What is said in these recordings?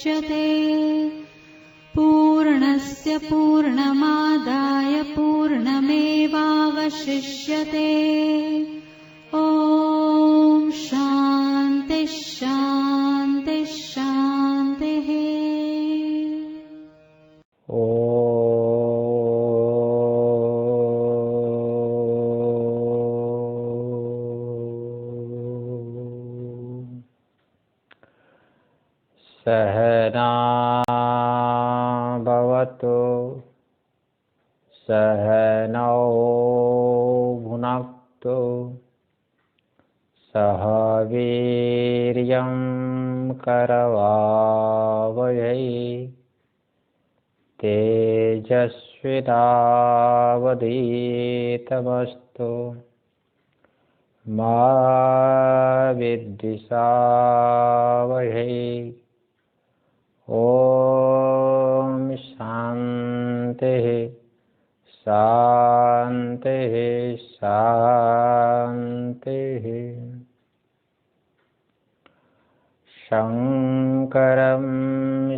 मुच्यते पूर्णस्य पूर्णमादाय पूर्णमेवावशिष्यते। ॐ शान्ति शान्ति शान्तिः। सहना भवतु सहनौ भुनक्तु सह वीर्यं करवावहै तेजस्विनावधीतमस्तु मा विद्विषावहै। ॐ शान्तिः शान्तिः शान्तिः। शङ्करं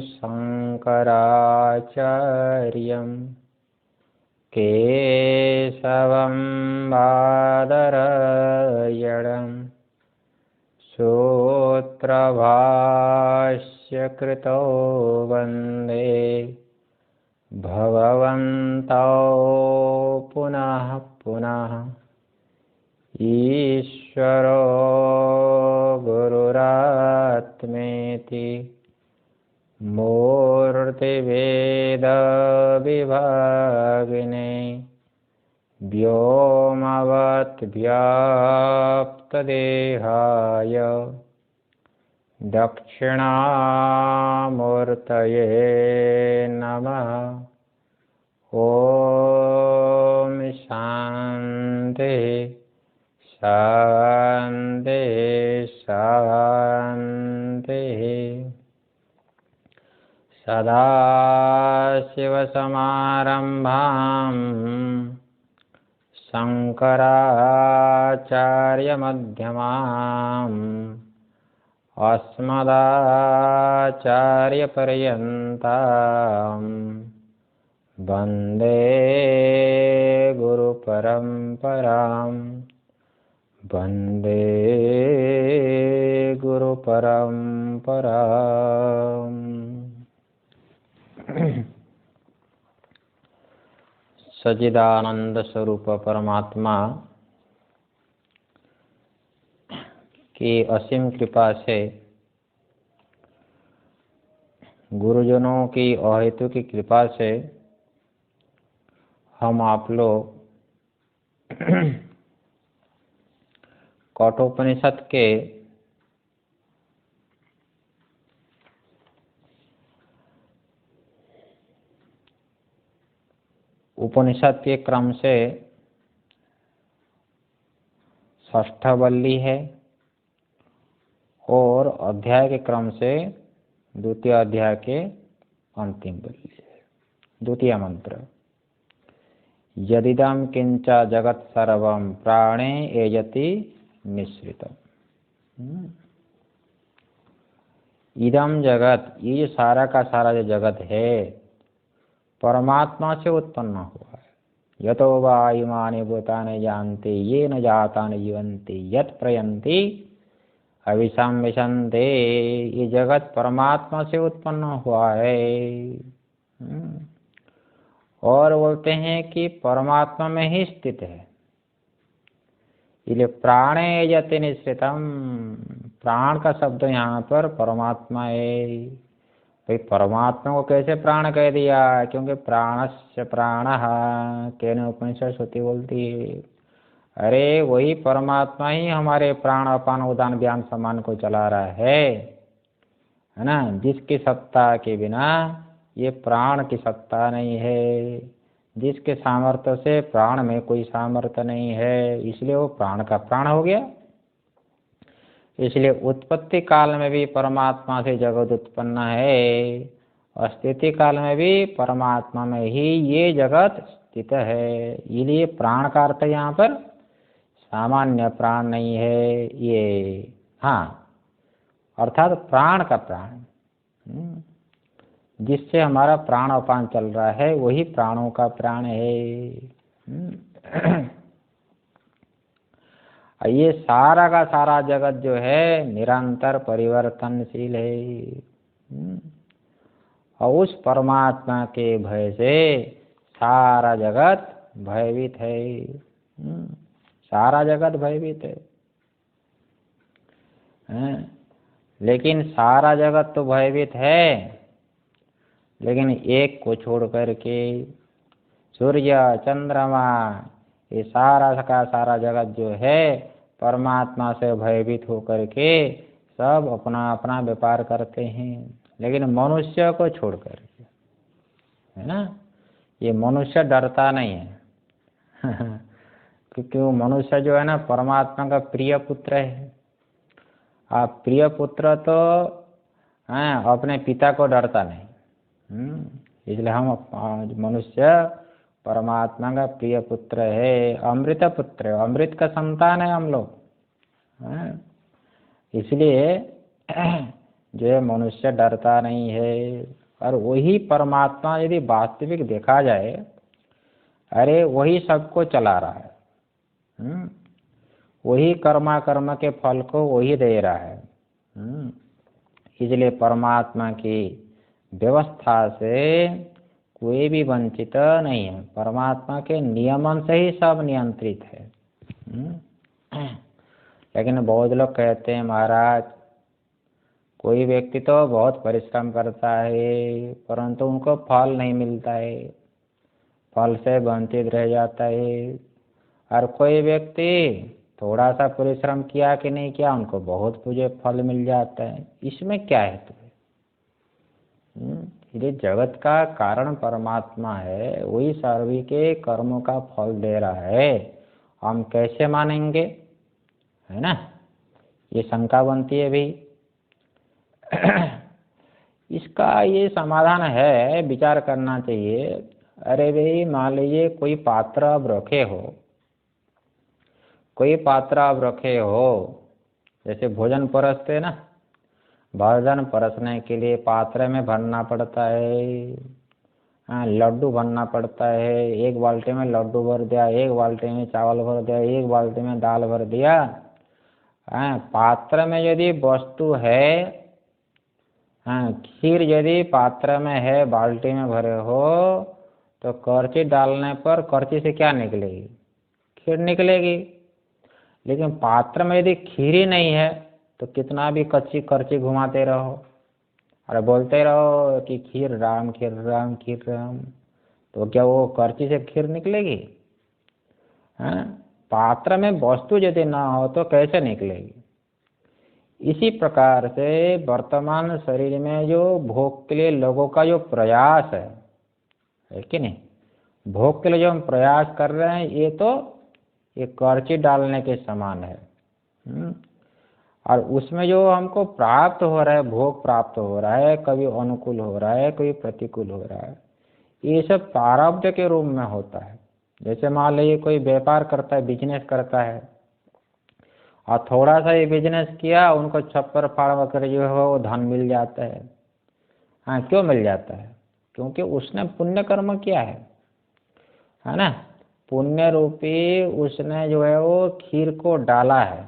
शङ्कराचार्यं केशवं बादरायणं सूत्रभाष्यकृतो वन्दे भगवन्तौ पुनः पुनः। ईश्वरो गुरुरात्मेति मूर्तिभेदविभागिने व्योमवद्व्याप्तदेहाय दक्षिणामूर्तये नमः। ॐ शान्तिः शान्तिः शान्तिः। सदाशिवसमारम्भां शङ्कराचार्यमध्यमाम् अस्मदाचार्यपर्यन्तां वन्दे गुरुपरम्परां वन्दे गुरुपरम्पराम्। सच्चिदानंद स्वरूप परमात्मा की असीम कृपा से, गुरुजनों की अहेतु की कृपा से हम आप लोग कठोपनिषद के उपनिषद के क्रम से षष्ठ वल्ली है और अध्याय के क्रम से द्वितीय अध्याय के अंतिम वल्ली है। द्वितीय मंत्र, यदिदं किंच जगत् सर्वं प्राणे एजति निःसृतम्। इदम जगत, ये जो सारा का सारा जो जगत है परमात्मा से उत्पन्न हुआ है। यतो वा इमानि भूतानि जानते ये न जातानि जीवन्ति यत् प्रयन्ति अविषम विशन्ते। ये जगत परमात्मा से उत्पन्न हुआ है। और बोलते हैं कि परमात्मा में ही स्थित है। इसलिए प्राणे यति निश्रितम, प्राण का शब्द यहाँ पर परमात्मा है। भाई परमात्मा को कैसे प्राण कह दिया? क्योंकि प्राणस्य प्राणः केन उपनिषद श्रुति बोलती है। अरे वही परमात्मा ही हमारे प्राण अपान उदान ज्ञान समान को चला रहा है ना, जिसकी सत्ता के बिना ये प्राण की सत्ता नहीं है, जिसके सामर्थ्य से प्राण में कोई सामर्थ्य नहीं है, इसलिए वो प्राण का प्राण हो गया। इसलिए उत्पत्ति काल में भी परमात्मा से जगत उत्पन्न है, स्थिति काल में भी परमात्मा में ही ये जगत स्थित है। इसलिए प्राण का अर्थ यहाँ पर सामान्य प्राण नहीं है ये, हाँ, अर्थात प्राण का प्राण। जिससे हमारा प्राण अपान चल रहा है वही प्राणों का प्राण है। ये सारा का सारा जगत जो है निरंतर परिवर्तनशील है। और उस परमात्मा के भय से सारा जगत भयभीत है। सारा जगत भयभीत है। लेकिन सारा जगत तो भयभीत है, लेकिन एक को छोड़ करके सूर्य चंद्रमा ये सारा का सारा जगत जो है परमात्मा से भयभीत होकर के सब अपना अपना व्यापार करते हैं। लेकिन मनुष्य को छोड़ करके, है ना, ये मनुष्य डरता नहीं है। क्योंकि वो मनुष्य जो है ना परमात्मा का प्रिय पुत्र है। आप प्रिय पुत्र तो अपने पिता को डरता नहीं। इसलिए हम मनुष्य परमात्मा का प्रिय पुत्र है, अमृत पुत्र है, अमृत का संतान है हम लोग। इसलिए जो है मनुष्य डरता नहीं है। और वही परमात्मा यदि वास्तविक देखा जाए, अरे वही सबको चला रहा है। वही कर्मा कर्म के फल को वही दे रहा है। इसलिए परमात्मा की व्यवस्था से कोई भी वंचित नहीं है। परमात्मा के नियमन से ही सब नियंत्रित है। लेकिन बहुत लोग कहते हैं महाराज कोई व्यक्ति तो बहुत परिश्रम करता है परंतु उनको फल नहीं मिलता है, फल से वंचित रह जाता है। और कोई व्यक्ति थोड़ा सा परिश्रम किया कि नहीं किया उनको बहुत मुझे फल मिल जाता है। इसमें क्या है तुम्हें? ये जगत का कारण परमात्मा है, वही सभी के कर्मों का फल दे रहा है। हम कैसे मानेंगे, है ना? ये शंका बनती है भाई। इसका ये समाधान है, विचार करना चाहिए। अरे भाई मान लीजिए कोई पात्र आप रखे हो, कोई पात्र आप रखे हो, जैसे भोजन परसते ना, भोजन परसने के लिए पात्र में भरना पड़ता है। लड्डू भरना पड़ता है। एक बाल्टी में लड्डू भर दिया, एक बाल्टी में चावल भर दिया, एक बाल्टी में दाल भर दिया। पात्र में यदि वस्तु है, खीर यदि पात्र में है, बाल्टी में भरे हो, तो करछी डालने पर करछी से क्या निकलेगी? खीर निकलेगी। लेकिन पात्र में यदि खीर ही नहीं है तो कितना भी कच्ची करछी घुमाते रहो और बोलते रहो कि खीर राम खीर राम खीर राम, तो क्या वो करछी से खीर निकलेगी? पात्र में वस्तु यदि ना हो तो कैसे निकलेगी? इसी प्रकार से वर्तमान शरीर में जो भोग के लिए लोगों का जो प्रयास है कि नहीं, भोग के लिए जो हम प्रयास कर रहे हैं ये तो ये करछी डालने के समान है। और उसमें जो हमको प्राप्त हो रहा है, भोग प्राप्त हो रहा है, कभी अनुकूल हो रहा है, कभी प्रतिकूल हो रहा है, ये सब प्रारब्ध के रूप में होता है। जैसे मान लीजिए कोई व्यापार करता है, बिजनेस करता है, और थोड़ा सा ये बिजनेस किया, उनको छप्पर फाड़ कर जो है वो धन मिल जाता है। क्यों मिल जाता है? क्योंकि उसने पुण्य कर्म किया है ना। पुण्य रूपी उसने जो है वो खीर को डाला है,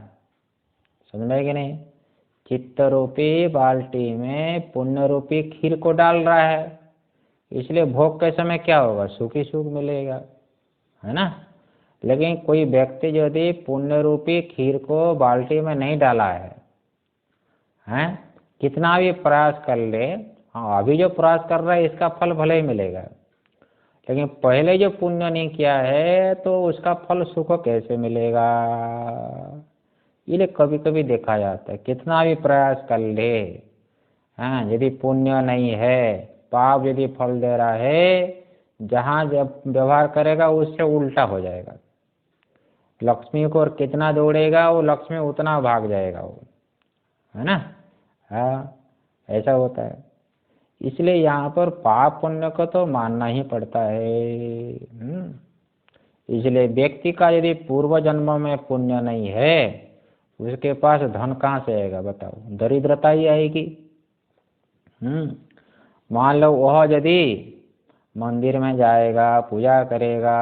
समझ में कि नहीं? चित्त रूपी बाल्टी में पुण्य रूपी खीर को डाल रहा है, इसलिए भोग के समय क्या होगा? सुख ही सुख मिलेगा, है ना। लेकिन कोई व्यक्ति यदि पुण्य रूपी खीर को बाल्टी में नहीं डाला है, कितना भी प्रयास कर ले, अभी जो प्रयास कर रहा है इसका फल भले ही मिलेगा, लेकिन पहले जो पुण्य नहीं किया है तो उसका फल सुख कैसे मिलेगा? ये कभी कभी देखा जाता है, कितना भी प्रयास कर ले, यदि पुण्य नहीं है, पाप यदि फल दे रहा है, जहाँ जब व्यवहार करेगा उससे उल्टा हो जाएगा। लक्ष्मी को और कितना दौड़ेगा वो लक्ष्मी उतना भाग जाएगा वो, है ना। ऐसा होता है। इसलिए यहाँ पर पाप पुण्य को तो मानना ही पड़ता है। इसलिए व्यक्ति का यदि पूर्व जन्म में पुण्य नहीं है, उसके पास धन कहाँ से आएगा बताओ? दरिद्रता ही आएगी। मान लो वह यदि मंदिर में जाएगा, पूजा करेगा,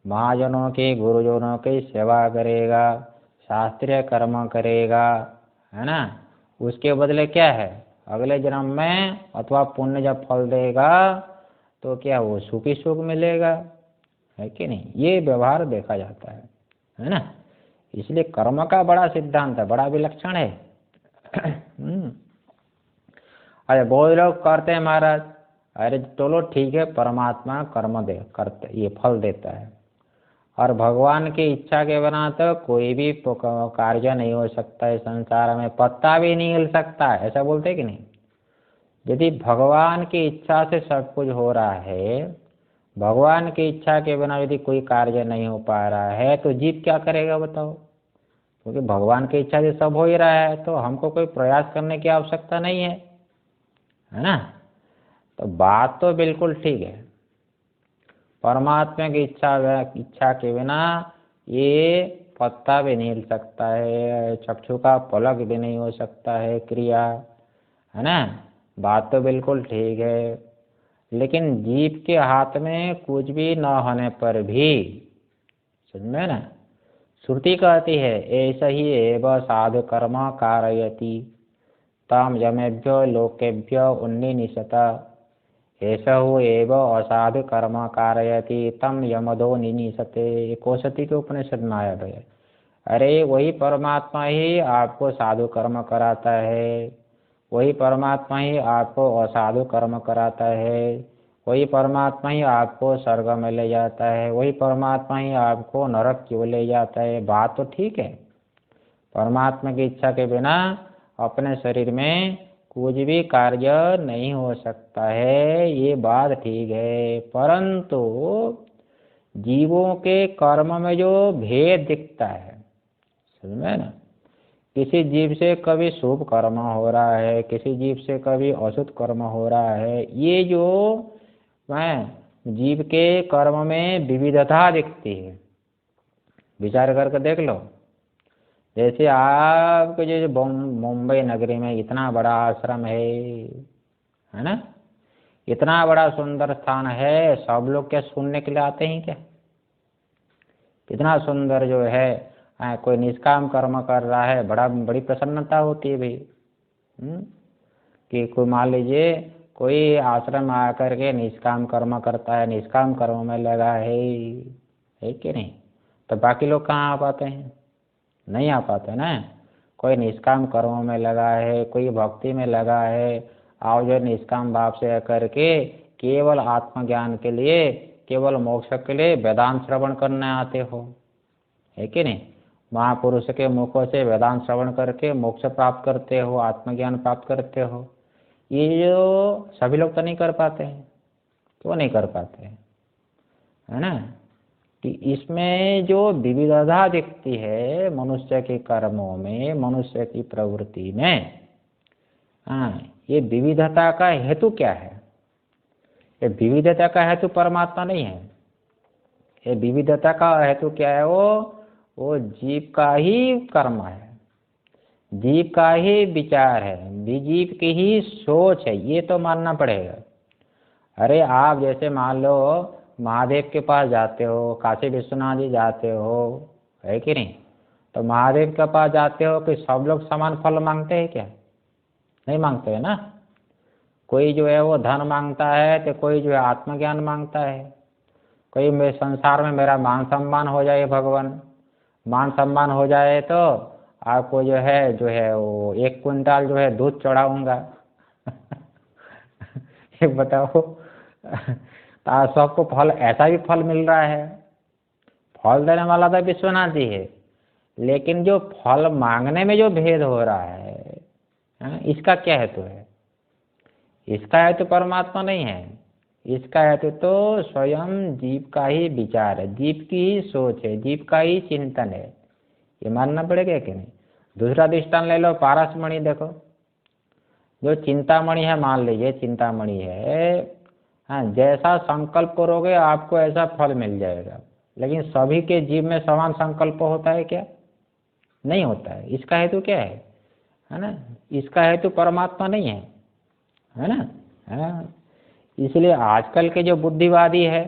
महाजनों की, गुरुजनों की सेवा करेगा, शास्त्रीय कर्म करेगा, है ना, उसके बदले क्या है, अगले जन्म में अथवा पुण्य जब फल देगा तो क्या वो सुखी सुख मिलेगा, है कि नहीं। ये व्यवहार देखा जाता है ना। इसलिए कर्म का बड़ा सिद्धांत है, बड़ा विलक्षण है। अरे बहुत लोग करते हैं महाराज, अरे चलो ठीक है, परमात्मा कर्म दे करते, ये फल देता है, और भगवान की इच्छा के बिना तो कोई भी कार्य नहीं हो सकता है संसार में, पत्ता भी नहीं हिल सकता है, ऐसा बोलते कि नहीं। यदि भगवान की इच्छा से सब कुछ हो रहा है, भगवान की इच्छा के बिना यदि कोई कार्य नहीं हो पा रहा है, तो जीव क्या करेगा बताओ। क्योंकि भगवान की इच्छा से सब हो ही रहा है, तो हमको कोई प्रयास करने की आवश्यकता नहीं है ना। तो बात तो बिल्कुल ठीक है, परमात्मा की इच्छा के बिना ये पत्ता भी नहीं हिल सकता है, चक्षु का पलक भी नहीं हो सकता है क्रिया, है ना। बात तो बिल्कुल ठीक है, लेकिन जीव के हाथ में कुछ भी न होने पर भी, समझ में ना, श्रुति कहती है ऐसा ही एव साधु कर्म कारयति तम यमेभ्यो लोकेभ्यो उन्निनिशत, ऐसा हो एव असाधु कर्म कारयति तम यमदो निनिशते, कौशती के उपनिषद में आया भैया। अरे वही परमात्मा ही आपको साधु कर्म कराता है, वही परमात्मा ही आपको असाधु कर्म कराता है, वही परमात्मा ही आपको स्वर्ग में ले जाता है, वही परमात्मा ही आपको नरक क्यों ले जाता है। बात तो ठीक है, परमात्मा की इच्छा के बिना अपने शरीर में कुछ भी कार्य नहीं हो सकता है, ये बात ठीक है। परंतु जीवों के कर्म में जो भेद दिखता है, समझ में ना, किसी जीव से कभी शुभ कर्म हो रहा है, किसी जीव से कभी अशुभ कर्म हो रहा है, ये जो जीव के कर्म में विविधता दिखती है, विचार करके देख लो। जैसे आपको जैसे मुंबई नगरी में इतना बड़ा आश्रम है ना, इतना बड़ा सुंदर स्थान है, सब लोग क्या सुनने के लिए आते हैं क्या। कितना सुंदर जो है, कोई निष्काम कर्म कर रहा है, बड़ी प्रसन्नता होती है भाई। कि कोई मान लीजिए कोई आश्रम आकर के निष्काम कर्म करता है, निष्काम कर्म में लगा है कि नहीं, तो बाकी लोग कहाँ आ पाते हैं, नहीं आ पाते ना। कोई निष्काम कर्मों में लगा है, कोई भक्ति में लगा है, आओ जो निष्काम भाव से करके केवल आत्मज्ञान के लिए, केवल मोक्ष के लिए वेदांत श्रवण करने आते हो, है कि नहीं। महापुरुष के मुखों से वेदांत श्रवण करके मोक्ष प्राप्त करते हो, आत्मज्ञान प्राप्त करते हो। ये जो सभी लोग तो नहीं कर पाते हैं, क्यों नहीं कर पाते हैं, है ना। कि इसमें जो विविधता दिखती है मनुष्य के कर्मों में, मनुष्य की प्रवृत्ति में, ये विविधता का हेतु क्या है। ये विविधता का हेतु परमात्मा नहीं है, ये विविधता का हेतु क्या है, वो जीव का ही कर्म है, जीव का ही विचार है, जीव की ही सोच है, ये तो मानना पड़ेगा। अरे आप जैसे मान लो महादेव के पास जाते हो, काशी विश्वनाथ जी जाते हो, है कि नहीं, तो महादेव के पास जाते हो कि सब लोग समान फल मांगते हैं क्या, नहीं मांगते है ना। कोई जो है वो धन मांगता है, तो कोई जो है आत्मज्ञान मांगता है, कोई मेरे संसार में मेरा मान सम्मान हो जाए, भगवान मान सम्मान हो जाए तो आपको जो है वो 1 क्विंटल जो है दूध चढ़ाऊंगा। ये बताओ, तो सबको फल, ऐसा भी फल मिल रहा है, फल देने वाला तो विश्वनाथ जी है, लेकिन जो फल मांगने में जो भेद हो रहा है, इसका क्या हेतु है। इसका हेतु परमात्मा नहीं है, इसका हेतु तो स्वयं जीव का ही विचार है, जीव की ही सोच है, जीव का ही चिंतन है, ये मानना पड़ेगा कि नहीं। दूसरा दृष्टांत ले लो, पारसमणि देखो, जो चिंतामणि है, मान लीजिए चिंतामणि है, जैसा संकल्प करोगे आपको ऐसा फल मिल जाएगा, लेकिन सभी के जीव में समान संकल्प होता है क्या, नहीं होता है। इसका हेतु क्या है ना, इसका हेतु परमात्मा नहीं है ना। है ना। इसलिए आजकल के जो बुद्धिवादी है,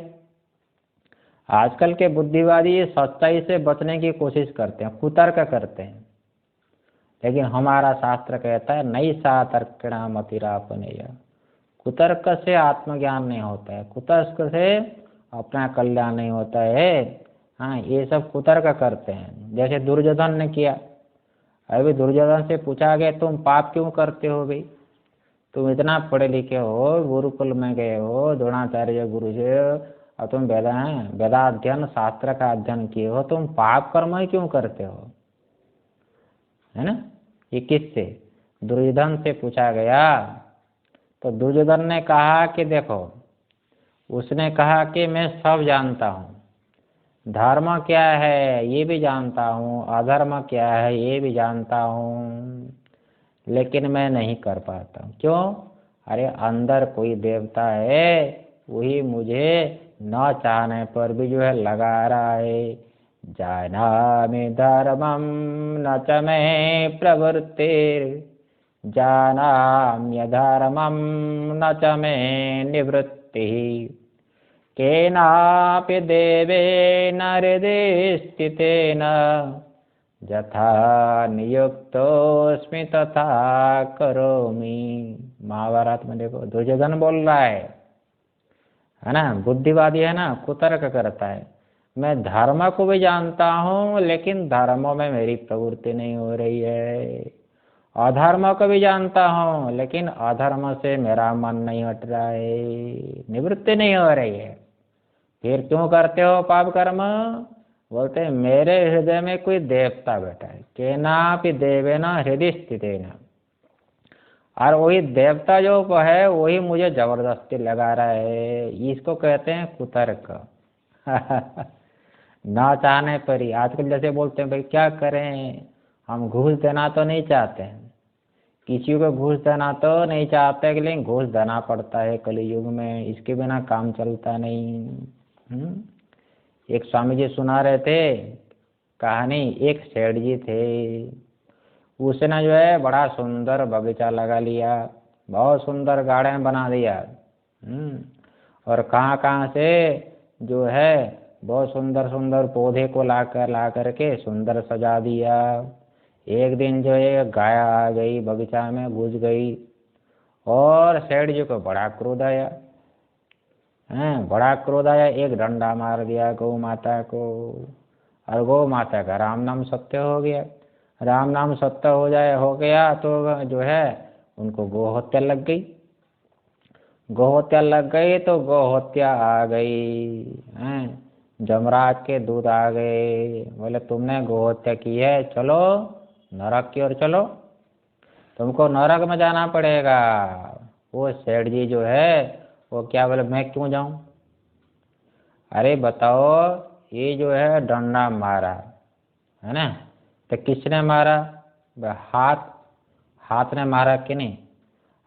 आजकल के बुद्धिवादी ये सच्चाई से बचने की कोशिश करते हैं, कुतर्क करते हैं। लेकिन हमारा शास्त्र कहता है नहीं सा तर्कणा मतिरापनेय, कुतर्क से आत्मज्ञान नहीं होता है, कुतर्क से अपना कल्याण नहीं होता है। हाँ, ये सब कुतर्क करते हैं, जैसे दुर्योधन ने किया। अभी दुर्योधन से पूछा गया तुम पाप क्यों करते हो भाई, तुम इतना पढ़े लिखे हो, गुरुकुल में गए हो द्रोणाचार्य गुरु से, और तुम वेदाध्ययन शास्त्र का अध्ययन किए हो, तुम पाप कर्म ही क्यों करते हो, है ना। ये किससे, दुर्योधन से पूछा गया। तो दुर्योधन ने कहा कि देखो, उसने कहा कि मैं सब जानता हूँ, धर्म क्या है ये भी जानता हूँ, अधर्म क्या है ये भी जानता हूँ, लेकिन मैं नहीं कर पाता। क्यों, अरे अंदर कोई देवता है, वही मुझे न चाहने पर भी जो है लगा रहा है। जानामि धर्मं न च मे प्रवृत्तिर्, जानाम्यधर्मं न च मे निवृत्तिः, केनापि देवेन हृदि स्थितेन, यथा नियुक्तोऽस्मि तथा करोमि। महाभारत में देखो दुर्योधन बोल रहा है ना, बुद्धिवादी है ना, कुतर्क करता है। मैं धर्म को भी जानता हूँ, लेकिन धर्मों में मेरी प्रवृत्ति नहीं हो रही है। अधर्म को भी जानता हूँ, लेकिन अधर्म से मेरा मन नहीं हट रहा है, निवृत्ति नहीं हो रही है। फिर क्यों करते हो पाप कर्म, बोलते हैं मेरे हृदय में कोई देवता बैठा है, केनापि देवेन हृदि स्थितेन, और वही देवता जो है वही मुझे जबरदस्ती लगा रहा है। इसको कहते हैं कुतर्क। ना चाहने पर ही, आजकल जैसे बोलते हैं भाई क्या करें, हम घूस देना तो नहीं चाहते हैं, किसी को घूस देना तो नहीं चाहते, लेकिन घूस देना पड़ता है कलयुग में, इसके बिना काम चलता नहीं। एक स्वामी जी सुना रहे थे कहानी, एक सेठ जी थे, उसने जो है बड़ा सुंदर बगीचा लगा लिया, बहुत सुंदर गार्डन बना दिया। और कहाँ कहाँ से जो है बहुत सुंदर सुंदर पौधे को ला करके सुंदर सजा दिया। एक दिन जो है गाय आ गई, बगीचा में घुस गई, और सेठ जी को बड़ा क्रोध आया, बड़ा क्रोध आया, एक डंडा मार दिया गौ माता को, और गौ माता का राम नाम सत्य हो गया। राम नाम सत्य हो गया तो जो है उनको गौ हत्या लग गई। गौ हत्या लग गई तो गौ हत्या आ गई, जमराज के दूध आ गए, बोले तुमने गौ हत्या की है, चलो नरक की ओर चलो, तुमको नरक में जाना पड़ेगा। वो सेठ जी जो है वो क्या बोले, मैं क्यों जाऊं, अरे बताओ, ये जो है डंडा मारा है ना, तो किसने मारा, हाथ ने मारा कि नहीं,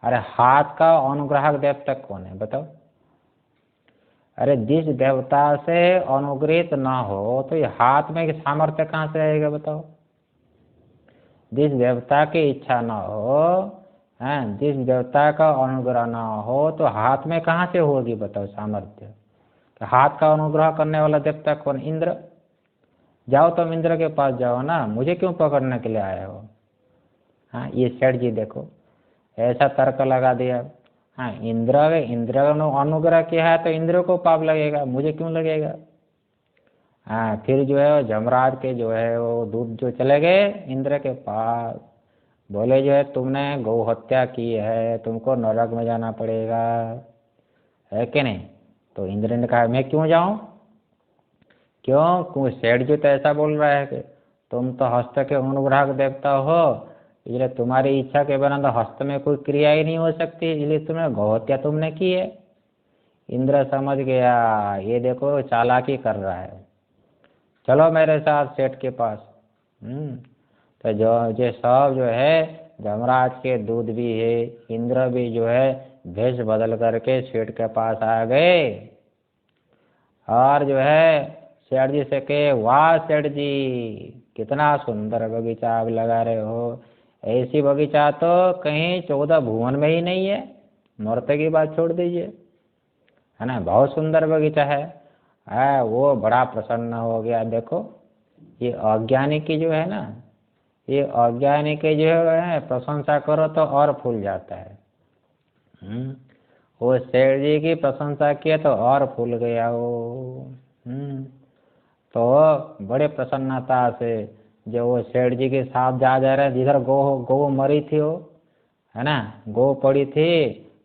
अरे हाथ का अनुग्राहक देवता कौन है बताओ। अरे जिस देवता से अनुग्रहित ना हो तो ये हाथ में सामर्थ्य कहाँ से आएगा बताओ। जिस देवता की इच्छा ना हो, जिस देवता का अनुग्रह ना हो, तो हाथ में कहाँ से होगी बताओ सामर्थ्य। तो हाथ का अनुग्रह करने वाला देवता कौन, इंद्र। जाओ तुम इंद्र के पास जाओ ना, मुझे क्यों पकड़ने के लिए आए हो। ये सेठ जी देखो ऐसा तर्क लगा दिया। इंद्र ने अनुग्रह किया है तो इंद्र को पाप लगेगा, मुझे क्यों लगेगा। फिर जो है जमराज के जो है वो दूत जो चले गए इंद्र के पास, बोले जो है तुमने गौ हत्या की है, तुमको नरक में जाना पड़ेगा, है कि नहीं। तो इंद्र ने कहा मैं क्यों जाऊं, क्यों सेठ जी तो ऐसा बोल रहा है कि तुम तो हस्त के अनुग्राहक देवता हो, इसलिए तुम्हारी इच्छा के बिना तो हस्त में कोई क्रिया ही नहीं हो सकती, इसलिए तुमने गौ हत्या तुमने की है। इंद्र समझ गया ये देखो चालाकी कर रहा है, चलो मेरे साथ सेठ के पास। तो जो सब जो है जमराज के दूध भी है, इंद्र भी जो है भेष बदल करके सेठ के पास आ गए, और जो है सेठ जी से कहे वाह सेठ जी कितना सुंदर बगीचा आप लगा रहे हो, ऐसी बगीचा तो कहीं 14 भुवन में ही नहीं है, नौरते की बात छोड़ दीजिए, है ना, बहुत सुंदर बगीचा है, वो बड़ा प्रसन्न हो गया। देखो ये अज्ञानी की जो है ना, ये अज्ञानी के जो है प्रशंसा करो तो और फूल जाता है। वो शेर जी की प्रशंसा किया तो और फूल गया वो। तो बड़े प्रसन्नता से जो वो शेर जी के साथ जा रहे, जिधर गो मरी थी वो, है ना, गो पड़ी थी,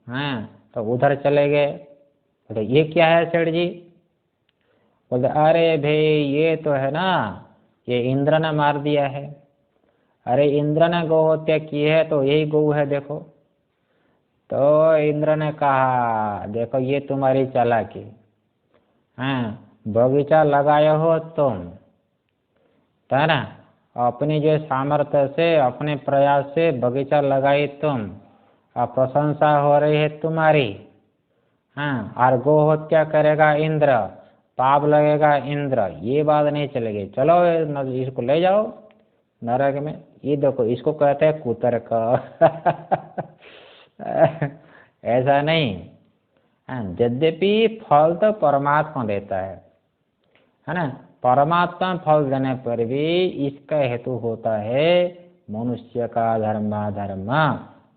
हैं, तो उधर चले गए। तो ये क्या है सेठ जी? बोलते अरे भाई ये तो है ना, ये इंद्र ने मार दिया है। अरे इंद्र ने गौ हत्या की है तो यही गौ है देखो। तो इंद्र ने कहा देखो ये तुम्हारी चालाकी है, बगीचा लगाए हो तुम, है ना, अपनी जो सामर्थ्य से अपने प्रयास से बगीचा लगाई तुम, और प्रशंसा हो रही है तुम्हारी, हाँ, और गो हत्या करेगा इंद्र, पाप लगेगा इंद्र, ये बात नहीं चलेगी। चलो इसको ले जाओ नरक में। ये देखो इसको कहते हैं कुतर्क। ऐसा नहीं, यद्यपि फल तो परमात्मा देता है ना, परमात्मा फल देने पर भी इसका हेतु होता है मनुष्य का धर्माधर्म।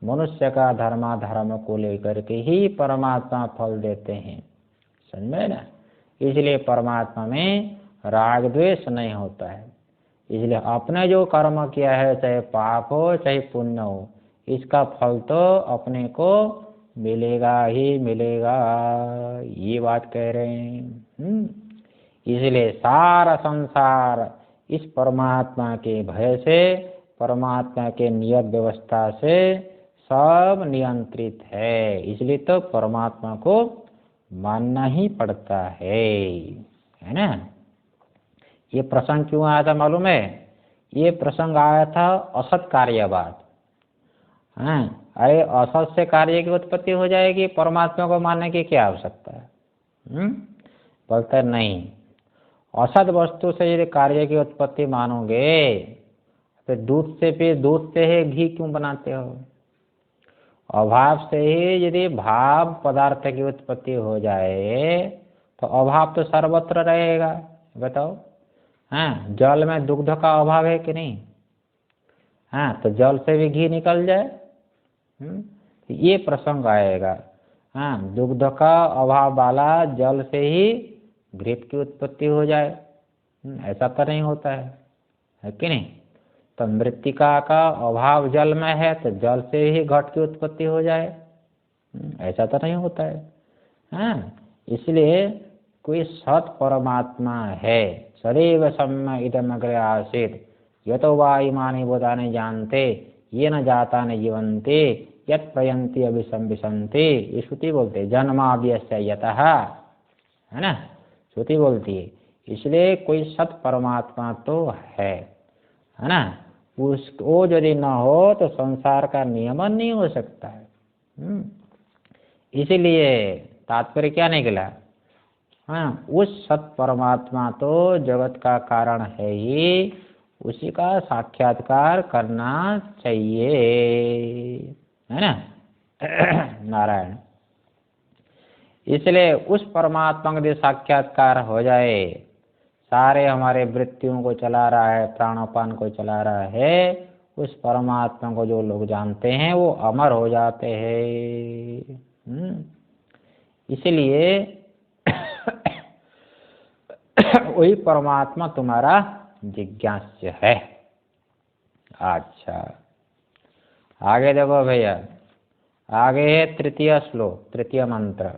मनुष्य का धर्माधर्म को लेकर के ही परमात्मा फल देते हैं, समझ में ना। इसलिए परमात्मा में राग द्वेष नहीं होता है। इसलिए आपने जो कर्म किया है, चाहे पाप हो चाहे पुण्य हो, इसका फल तो अपने को मिलेगा ही मिलेगा, ये बात कह रहे हैं। इसलिए सारा संसार इस परमात्मा के भय से, परमात्मा के नियत व्यवस्था से सब नियंत्रित है। इसलिए तो परमात्मा को मानना ही पड़ता है ना। ये प्रसंग क्यों आया था मालूम है? ये प्रसंग आया था असत कार्यवाद। अरे असत से कार्य की उत्पत्ति हो जाएगी, परमात्मा को मानने की क्या आवश्यकता है? बोलते नहीं, असत वस्तु से यदि कार्य की उत्पत्ति मानोगे तो दूध से ही घी क्यों बनाते हो? अभाव से ही यदि भाव पदार्थ की उत्पत्ति हो जाए तो अभाव तो सर्वत्र रहेगा। बताओ, हाँ, जल में दुग्ध का अभाव है कि नहीं? हाँ, तो जल से भी घी निकल जाए, ये प्रसंग आएगा। हाँ, दुग्ध का अभाव वाला जल से ही घृत की उत्पत्ति हो जाए, ऐसा तो नहीं होता है कि नहीं? तो मृत्तिका का अभाव जल में है तो जल से ही घट की उत्पत्ति हो जाए, ऐसा तो नहीं होता है। हाँ, इसलिए कोई सत परमात्मा है, सदैव सम्य इदम अग्रे आसीत यतो वा इमानि भूतानि जानते ये न जाता न जीवन्ते यत् प्रयन्ति अभिसंविशन्ति। ये श्रुति बोलते है, जन्माद्यस्य यतः, है ना, श्रुति बोलती है। इसलिए कोई सत परमात्मा तो है ना, उसको यदि न हो तो संसार का नियमन नहीं हो सकता है। इसीलिए तात्पर्य क्या निकला? हाँ, उस सत परमात्मा तो जगत का कारण है ही, उसी का साक्षात्कार करना चाहिए, है ना। नारायण, इसलिए उस परमात्मा का यदि साक्षात्कार हो जाए, सारे हमारे वृत्तियों को चला रहा है, प्राणापान को चला रहा है, उस परमात्मा को जो लोग जानते हैं वो अमर हो जाते हैं। इसलिए वही परमात्मा तुम्हारा जिज्ञास्य है। अच्छा, आगे देखो भैया, आगे है तृतीय श्लोक, तृतीय मंत्र।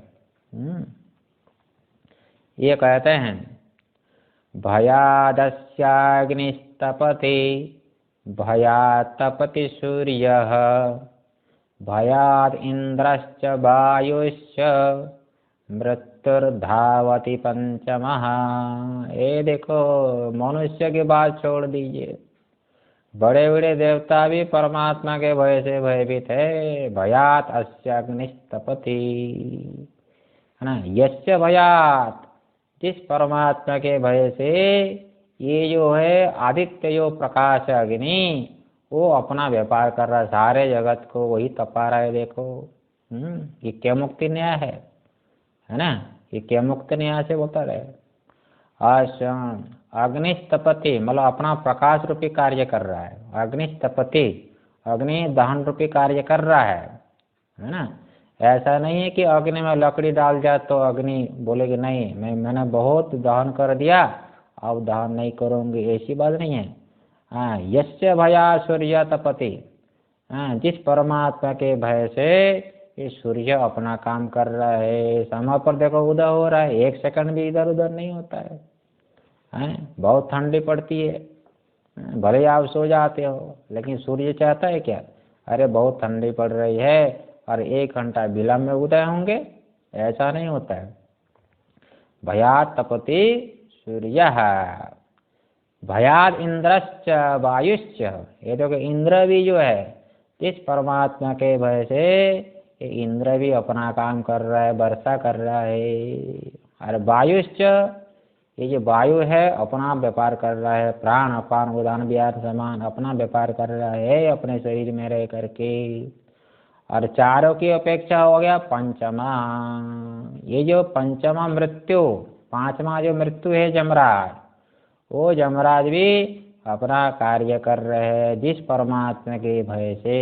ये कहते हैं, भयादस्याग्निस्तपति भयात् तपति सूर्यः भयात् इंद्रश्च वायुश्च मृत्युर्धावति पंचमः। ये देखो, मनुष्य की बात छोड़ दीजिए, बड़े बड़े देवता भी परमात्मा के भय से भयभीत है। भयात् अस्याग्निस्तपति, है ना, यस्य भयात्, जिस परमात्मा के भय से ये जो है आदित्य जो प्रकाश अग्नि, वो अपना व्यापार कर रहा है, सारे जगत को वही तपा रहा है। देखो, ये क्या मुक्ति न्याय है ना, ये क्या मुक्ति न्याय से होता रहे। अग्निस्तपति मतलब अपना प्रकाश रूपी कार्य कर रहा है, अग्निस्तपति अग्नि दहन रूपी कार्य कर रहा है ना। ऐसा नहीं है कि अग्नि में लकड़ी डाल जाए तो अग्नि बोलेगी नहीं मैंने बहुत दहन कर दिया अब दहन नहीं करूंगी, ऐसी बात नहीं है। हाँ, यस्य भया सूर्य तपति, हाँ, जिस परमात्मा के भय से ये सूर्य अपना काम कर रहा है, समय पर देखो उदय हो रहा है, 1 सेकंड भी इधर उधर नहीं होता है। बहुत ठंडी पड़ती है, भले आप सो जाते हो लेकिन सूर्य चाहता है क्या, अरे बहुत ठंडी पड़ रही है और 1 घंटा विलंब में उदय होंगे, ऐसा नहीं होता है। भयात् तपति सूर्य, भयात् इंद्रश्च वायुश्च, ये देखो इंद्र भी जो है इस परमात्मा के भय से ये इंद्र भी अपना काम कर रहा है, वर्षा कर रहा है। और वायुश्च, ये जो वायु है अपना व्यापार कर रहा है, प्राण अपान उदान व्यान समान अपना व्यापार कर रहा है अपने शरीर में रह करके। और चारों की अपेक्षा हो गया पंचमा, ये जो पंचमा मृत्यु, 5वां जो मृत्यु है जमराज, वो जमराज भी अपना कार्य कर रहे हैं जिस परमात्मा के भय से,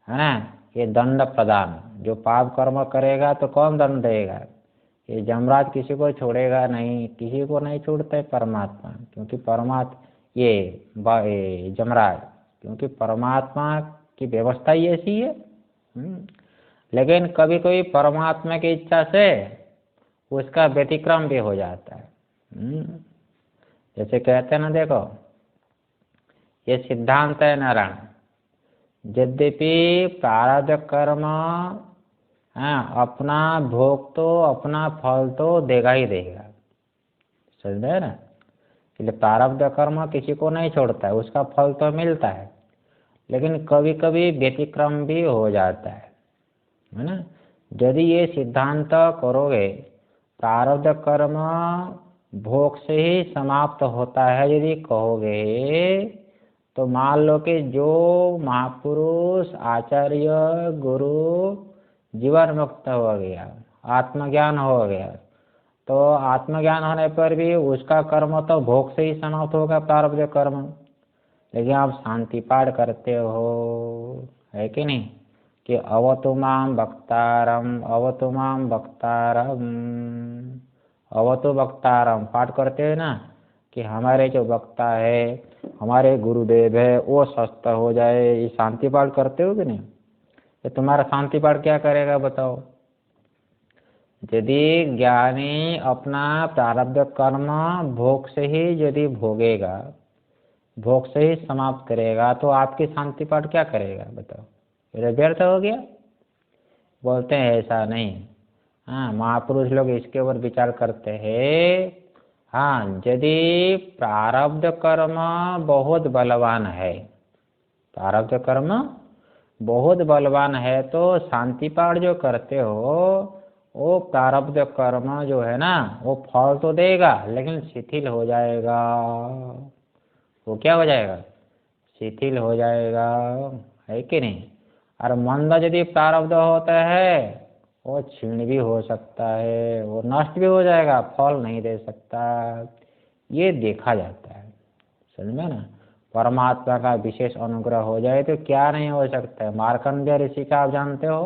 है ना। ये दंड प्रदान, जो पाप कर्म करेगा तो कौन दंड देगा, ये जमराज किसी को छोड़ेगा नहीं, किसी को नहीं छोड़ता है परमात्मा, क्योंकि परमात्मा ये जमराज, क्योंकि परमात्मा की व्यवस्था ही ऐसी है। लेकिन कभी कभी परमात्मा की इच्छा से उसका व्यतिक्रम भी हो जाता है। जैसे कहते हैं ना, देखो ये सिद्धांत है नारायण, यद्यपि प्रारब्ध कर्म अपना भोग तो अपना फल तो देगा ही देगा, समझ रहे ना। इसलिए प्रारब्ध कर्म किसी को नहीं छोड़ता है, उसका फल तो मिलता है, लेकिन कभी कभी व्यतिक्रम भी हो जाता है ना। यदि ये सिद्धांत करोगे प्रारब्ध कर्म भोग से ही समाप्त होता है यदि कहोगे, तो मान लो कि जो महापुरुष आचार्य गुरु जीवन मुक्त हो गया, आत्मज्ञान हो गया, तो आत्मज्ञान होने पर भी उसका कर्म तो भोग से ही समाप्त होगा प्रारब्ध कर्म। लेकिन आप शांति पाठ करते हो, है कि नहीं, कि अवतु माम भक्तारम अवतु माम भक्तारम, अवतु भक्तारम पाठ करते हैं ना, कि हमारे जो वक्ता है हमारे गुरुदेव है वो स्वस्थ हो जाए, ये शांति पाठ करते हो कि नहीं। तो तुम्हारा शांति पाठ क्या करेगा बताओ। यदि ज्ञानी अपना प्रारब्ध कर्म भोग से ही यदि भोगेगा, भोग से ही समाप्त करेगा, तो आपकी शांति पाठ क्या करेगा बताओ, ये व्यर्थ हो गया। बोलते हैं ऐसा नहीं। हाँ, महापुरुष लोग इसके ऊपर विचार करते हैं। हाँ, यदि प्रारब्ध कर्म बहुत बलवान है, प्रारब्ध कर्म बहुत बलवान है, तो शांति पाठ जो करते हो वो प्रारब्ध कर्म जो है ना वो फल तो देगा लेकिन शिथिल हो जाएगा। वो क्या हो जाएगा, शिथिल हो जाएगा, है कि नहीं। और मंद यदि प्रारब्ध होता है वो क्षीण भी हो सकता है, वो नष्ट भी हो जाएगा, फल नहीं दे सकता, ये देखा जाता है, समझ में ना। परमात्मा का विशेष अनुग्रह हो जाए तो क्या नहीं हो सकता है। मार्कंडेय ऋषि का आप जानते हो,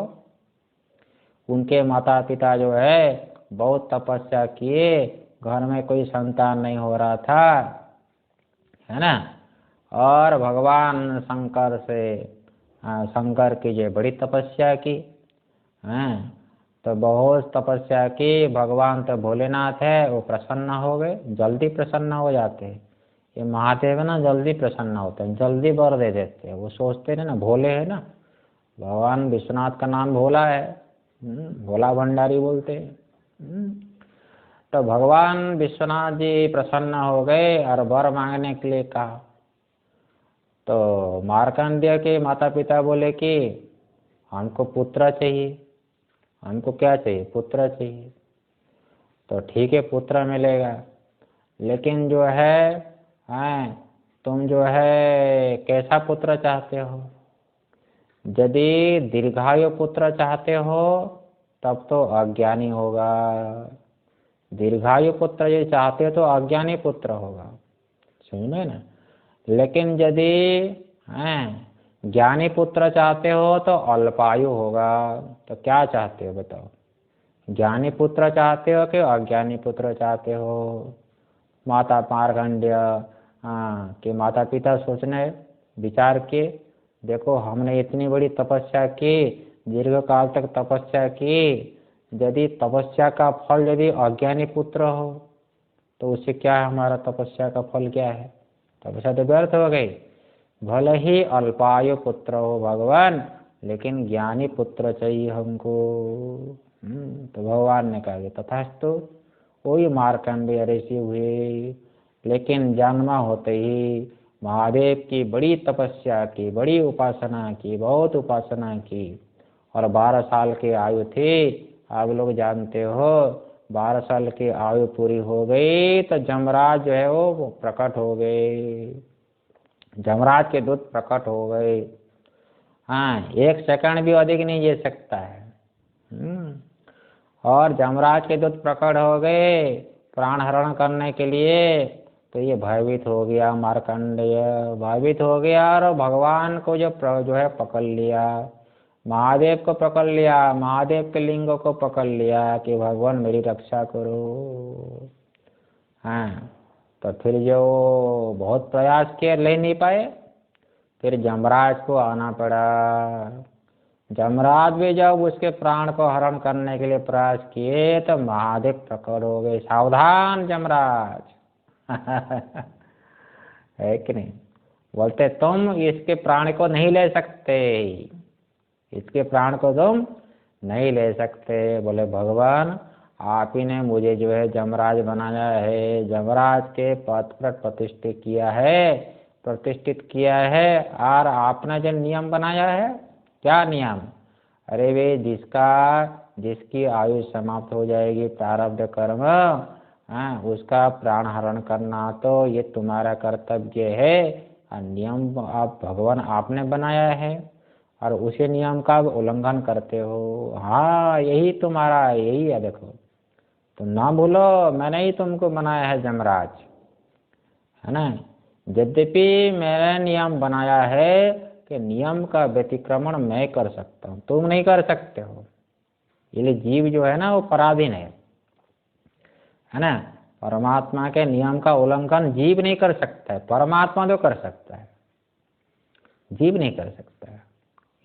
उनके माता पिता जो है बहुत तपस्या किए, घर में कोई संतान नहीं हो रहा था, है ना। और भगवान शंकर से शंकर की जो बड़ी तपस्या की, हैं, तो बहुत तपस्या की, भगवान तो भोलेनाथ है वो प्रसन्न हो गए, जल्दी प्रसन्न हो जाते हैं। ये महादेव है ना जल्दी प्रसन्न होते हैं, जल्दी वर दे देते हैं। वो सोचते हैं ना भोले है ना, भगवान विश्वनाथ का नाम भोला है, भोला भंडारी बोलते हैं। तो भगवान विश्वनाथ जी प्रसन्न हो गए और वर मांगने के लिए कहा। तो मार्कंडेय के माता पिता बोले कि हमको पुत्र चाहिए, हमको क्या चाहिए, पुत्र चाहिए। तो ठीक है पुत्र मिलेगा, लेकिन जो है तुम जो है कैसा पुत्र चाहते हो। यदि दीर्घायु पुत्र चाहते हो तब तो अज्ञानी होगा, दीर्घायु पुत्र यदि चाहते हो तो अज्ञानी पुत्र होगा, समझ में ना। लेकिन यदि ज्ञानी पुत्र चाहते हो तो अल्पायु होगा। तो क्या चाहते हो बताओ, ज्ञानी पुत्र चाहते हो कि अज्ञानी पुत्र चाहते हो? माता मार्कंडेय कि माता पिता सोचने विचार के देखो हमने इतनी बड़ी तपस्या की, दीर्घ काल तक तपस्या की, यदि तपस्या का फल यदि अज्ञानी पुत्र हो तो उससे क्या है, हमारा तपस्या का फल क्या है? तपस्या तो व्यर्थ हो गई। भले ही अल्पायु पुत्र हो भगवान, लेकिन ज्ञानी पुत्र चाहिए हमको। तो भगवान ने कहा तथास्तु, वही मार्कंडेय ऋषि हुए। लेकिन जन्म होते ही महादेव की बड़ी तपस्या की, बड़ी उपासना की, बहुत उपासना की, और 12 साल की आयु थी। आप लोग जानते हो 12 साल की आयु पूरी हो गई तो जमराज जो है वो प्रकट हो गए, जमराज के दूत प्रकट हो गए। हाँ, 1 सेकंड भी अधिक नहीं जी सकता है। और जमराज के दूत प्रकट हो गए प्राण हरण करने के लिए। तो ये भयभीत हो गया, मार्कंडेय भयभीत हो गया और भगवान को जो है पकड़ लिया, महादेव को पकड़ लिया, महादेव के लिंग को पकड़ लिया कि भगवान मेरी रक्षा करो। हाँ, तो फिर जो बहुत प्रयास किए, ले नहीं पाए, फिर जमराज को आना पड़ा। जमराज भी जब उसके प्राण को हरण करने के लिए प्रयास किए तो महादेव प्रकट हो गए, सावधान जमराज। है कि नहीं? बोलते तुम इसके प्राण को नहीं ले सकते, इसके प्राण को तुम नहीं ले सकते। बोले भगवान आप ही ने मुझे जो है जमराज बनाया है, जमराज के पद पर प्रतिष्ठित किया है, और आपने जो नियम बनाया है, क्या नियम? अरे वे जिसकी आयु समाप्त हो जाएगी प्रारब्ध कर्म, उसका प्राण हरण करना तो ये तुम्हारा कर्तव्य है, और नियम आप भगवान आपने बनाया है और उसी नियम का उल्लंघन करते हो। हाँ, यही तुम्हारा, यही है। देखो तुम ना भूलो, मैंने ही तुमको बनाया है जमराज, है ना। यद्यपि मैंने नियम बनाया है कि नियम का व्यतिक्रमण मैं कर सकता हूँ, तुम नहीं कर सकते हो। ये जीव जो है ना वो पराधीन है ना। परमात्मा के नियम का उल्लंघन जीव नहीं कर सकता है, परमात्मा तो कर सकता है, जीव नहीं कर सकता है।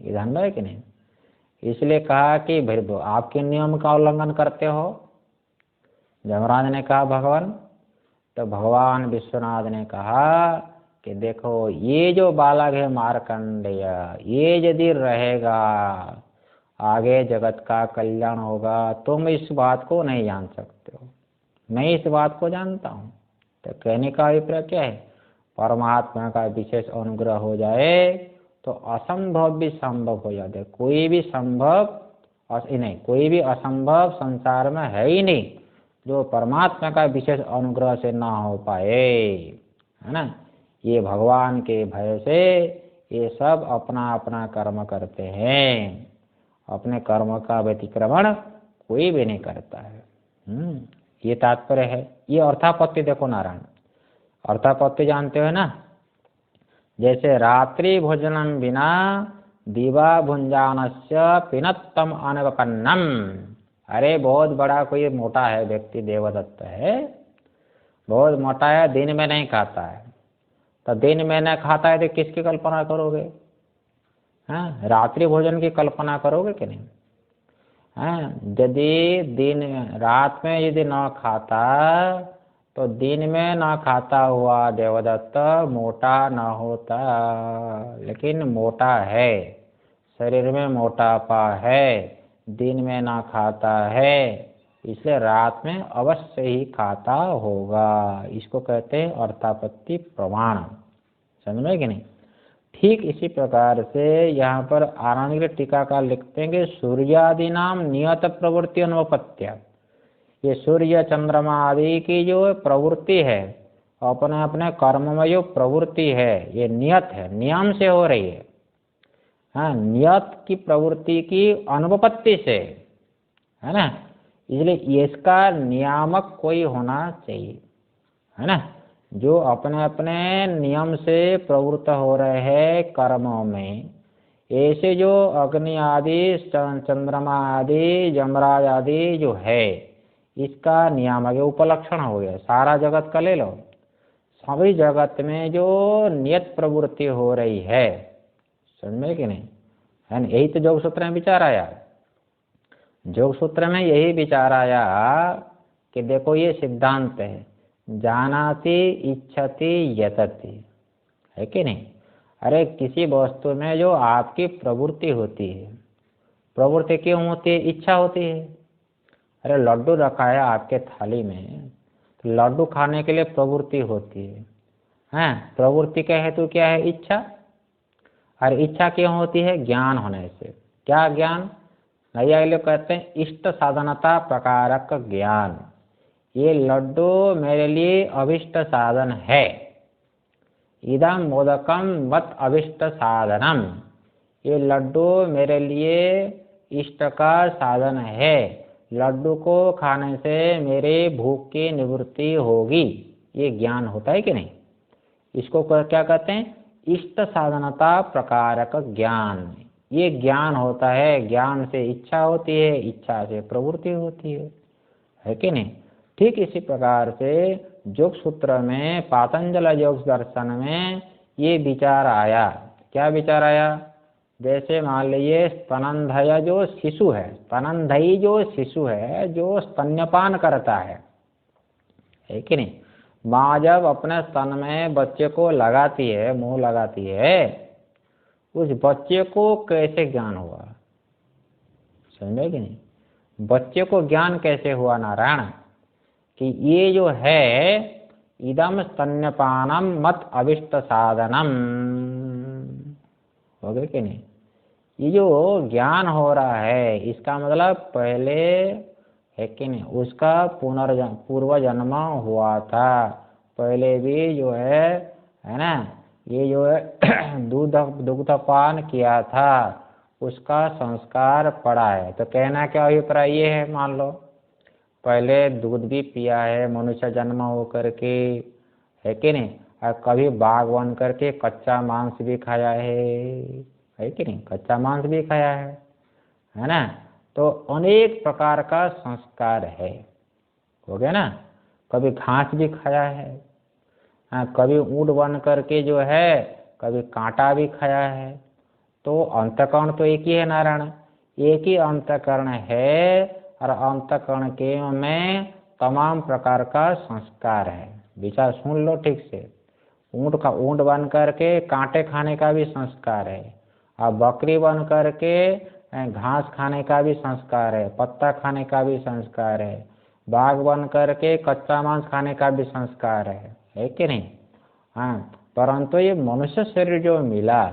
ये ध्यान है कि नहीं? इसलिए कहा कि भाई आपके नियम का उल्लंघन करते हो, जमराज ने कहा भगवान। तो भगवान विश्वनाथ ने कहा कि देखो ये जो बालक है मार्कंडेय, ये यदि रहेगा आगे जगत का कल्याण होगा। तुम इस बात को नहीं जान सकते हो, मैं इस बात को जानता हूँ। तो कहने का अभिप्राय क्या है? परमात्मा का विशेष अनुग्रह हो जाए तो असंभव भी संभव हो जाता है। कोई भी असंभव संसार में है ही नहीं जो परमात्मा का विशेष अनुग्रह से ना हो पाए, है ना। ये भगवान के भय से ये सब अपना अपना कर्म करते हैं, अपने कर्म का व्यतिक्रमण कोई भी नहीं करता है। ये तात्पर्य है। ये अर्थापत्ति देखो नारायण, अर्थापत्ति जानते हो ना। जैसे रात्रि भोजनम बिना दिवा भुंजानस्य पिनत्तम अनवपन्नम। अरे बहुत बड़ा कोई मोटा है व्यक्ति, देवदत्त है, बहुत मोटा है, दिन में नहीं खाता है। तो दिन में नहीं खाता है तो किसकी कल्पना करोगे? हाँ, रात्रि भोजन की कल्पना करोगे कि नहीं? हाँ, यदि रात में यदि न खाता तो दिन में न खाता हुआ देवदत्त मोटा न होता। लेकिन मोटा है, शरीर में मोटापा है, दिन में ना खाता है, इसलिए रात में अवश्य ही खाता होगा। इसको कहते हैं अर्थापत्ति प्रमाण, समझ में कि नहीं? ठीक इसी प्रकार से यहाँ पर आनंद टीकाकार लिखते हैं कि सूर्यादि नाम नियत प्रवृत्ति अनुपत्या। ये सूर्य चंद्रमा आदि की जो प्रवृत्ति है, अपने अपने कर्म में जो प्रवृत्ति है, ये नियत है, नियम से हो रही है। हाँ, नियत की प्रवृत्ति की अनुपपत्ति से, है ना। इसलिए इसका नियामक कोई होना चाहिए, है ना, जो अपने अपने नियम से प्रवृत्त हो रहे हैं कर्मों में। ऐसे जो अग्नि आदि, चंद्रमा आदि, यमराज आदि जो है, इसका नियामक उपलक्षण हो गया। सारा जगत का ले लो, सभी जगत में जो नियत प्रवृत्ति हो रही है, समझ में कि नहीं, है ना। यही तो योग सूत्र में विचार आया। योग सूत्र में यही विचार आया कि देखो ये सिद्धांत है, जानाति इच्छति यतति, है कि नहीं। अरे किसी वस्तु में जो आपकी प्रवृत्ति होती है, प्रवृत्ति क्यों होती है? इच्छा होती है। अरे लड्डू रखा है आपके थाली में, तो लड्डू खाने के लिए प्रवृत्ति होती है, हैं। प्रवृत्ति का हेतु क्या है? इच्छा। और इच्छा क्यों होती है? ज्ञान होने से। क्या ज्ञान? नैया लोग कहते हैं इष्ट साधनता प्रकारक ज्ञान। ये लड्डू मेरे लिए अभिष्ट साधन है। इदम मोदकम मत अभिष्ट साधनम। ये लड्डू मेरे लिए इष्ट का साधन है। लड्डू को खाने से मेरे भूख की निवृत्ति होगी। ये ज्ञान होता है कि नहीं? इसको क्या कहते हैं? इष्ट साधनता प्रकारक ज्ञान। ये ज्ञान होता है। ज्ञान से इच्छा होती है, इच्छा से प्रवृत्ति होती है कि नहीं। ठीक इसी प्रकार से योग सूत्र में, पातंजल योग दर्शन में ये विचार आया। क्या विचार आया? जैसे मान लीजिए स्तनंधय जो शिशु है, स्तनंधयी जो शिशु है, जो स्तन्यपान करता है कि नहीं। माँ जब अपने स्तन में बच्चे को लगाती है, मुंह लगाती है, उस बच्चे को कैसे ज्ञान हुआ? समझे कि नहीं? बच्चे को ज्ञान कैसे हुआ नारायण? कि ये जो है इदम स्तन्यपानम मत अभिष्ट साधनम, हो गए कि नहीं। ये जो ज्ञान हो रहा है, इसका मतलब पहले, है कि नहीं, उसका पूर्व जन्म हुआ था। पहले भी जो है ना, ये जो है दुग्धपान किया था, उसका संस्कार पड़ा है। तो कहना क्या अभिप्राय ये है, मान लो पहले दूध भी पिया है मनुष्य जन्म होकर के, है कि नहीं, और कभी बाघ बन करके कच्चा मांस भी खाया है कि नहीं, कच्चा मांस भी खाया है ना। तो अनेक प्रकार का संस्कार है, हो गया ना। कभी घास भी खाया है, कभी ऊँट बन करके जो है, कभी कांटा भी खाया है। तो अंतःकरण तो एक ही है नारायण, एक ही अंतःकरण है, और अंतःकरण के में तमाम प्रकार का संस्कार है। विचार सुन लो ठीक से। ऊँट बन करके कांटे खाने का भी संस्कार है, और बकरी बन करके घास खाने का भी संस्कार है, पत्ता खाने का भी संस्कार है, बाघ बन करके कच्चा मांस खाने का भी संस्कार है कि नहीं। हाँ, परंतु ये मनुष्य शरीर जो मिला,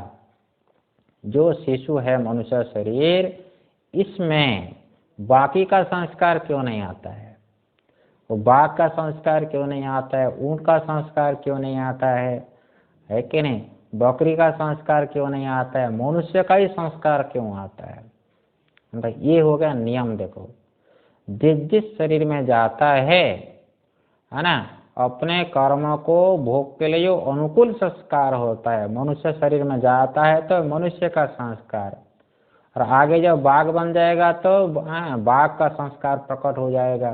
जो शिशु है मनुष्य शरीर, इसमें बाकी का संस्कार क्यों नहीं आता है? वो बाघ का संस्कार क्यों नहीं आता है? ऊँट का संस्कार क्यों नहीं आता है कि नहीं? बकरी का संस्कार क्यों नहीं आता है? मनुष्य का ही संस्कार क्यों आता है? मतलब ये हो गया नियम। देखो, जिस शरीर में जाता है ना, अपने कर्म को भोग के लिए जो अनुकूल संस्कार होता है, मनुष्य शरीर में जाता है तो मनुष्य का संस्कार, और आगे जब बाघ बन जाएगा तो बाघ का संस्कार प्रकट हो जाएगा।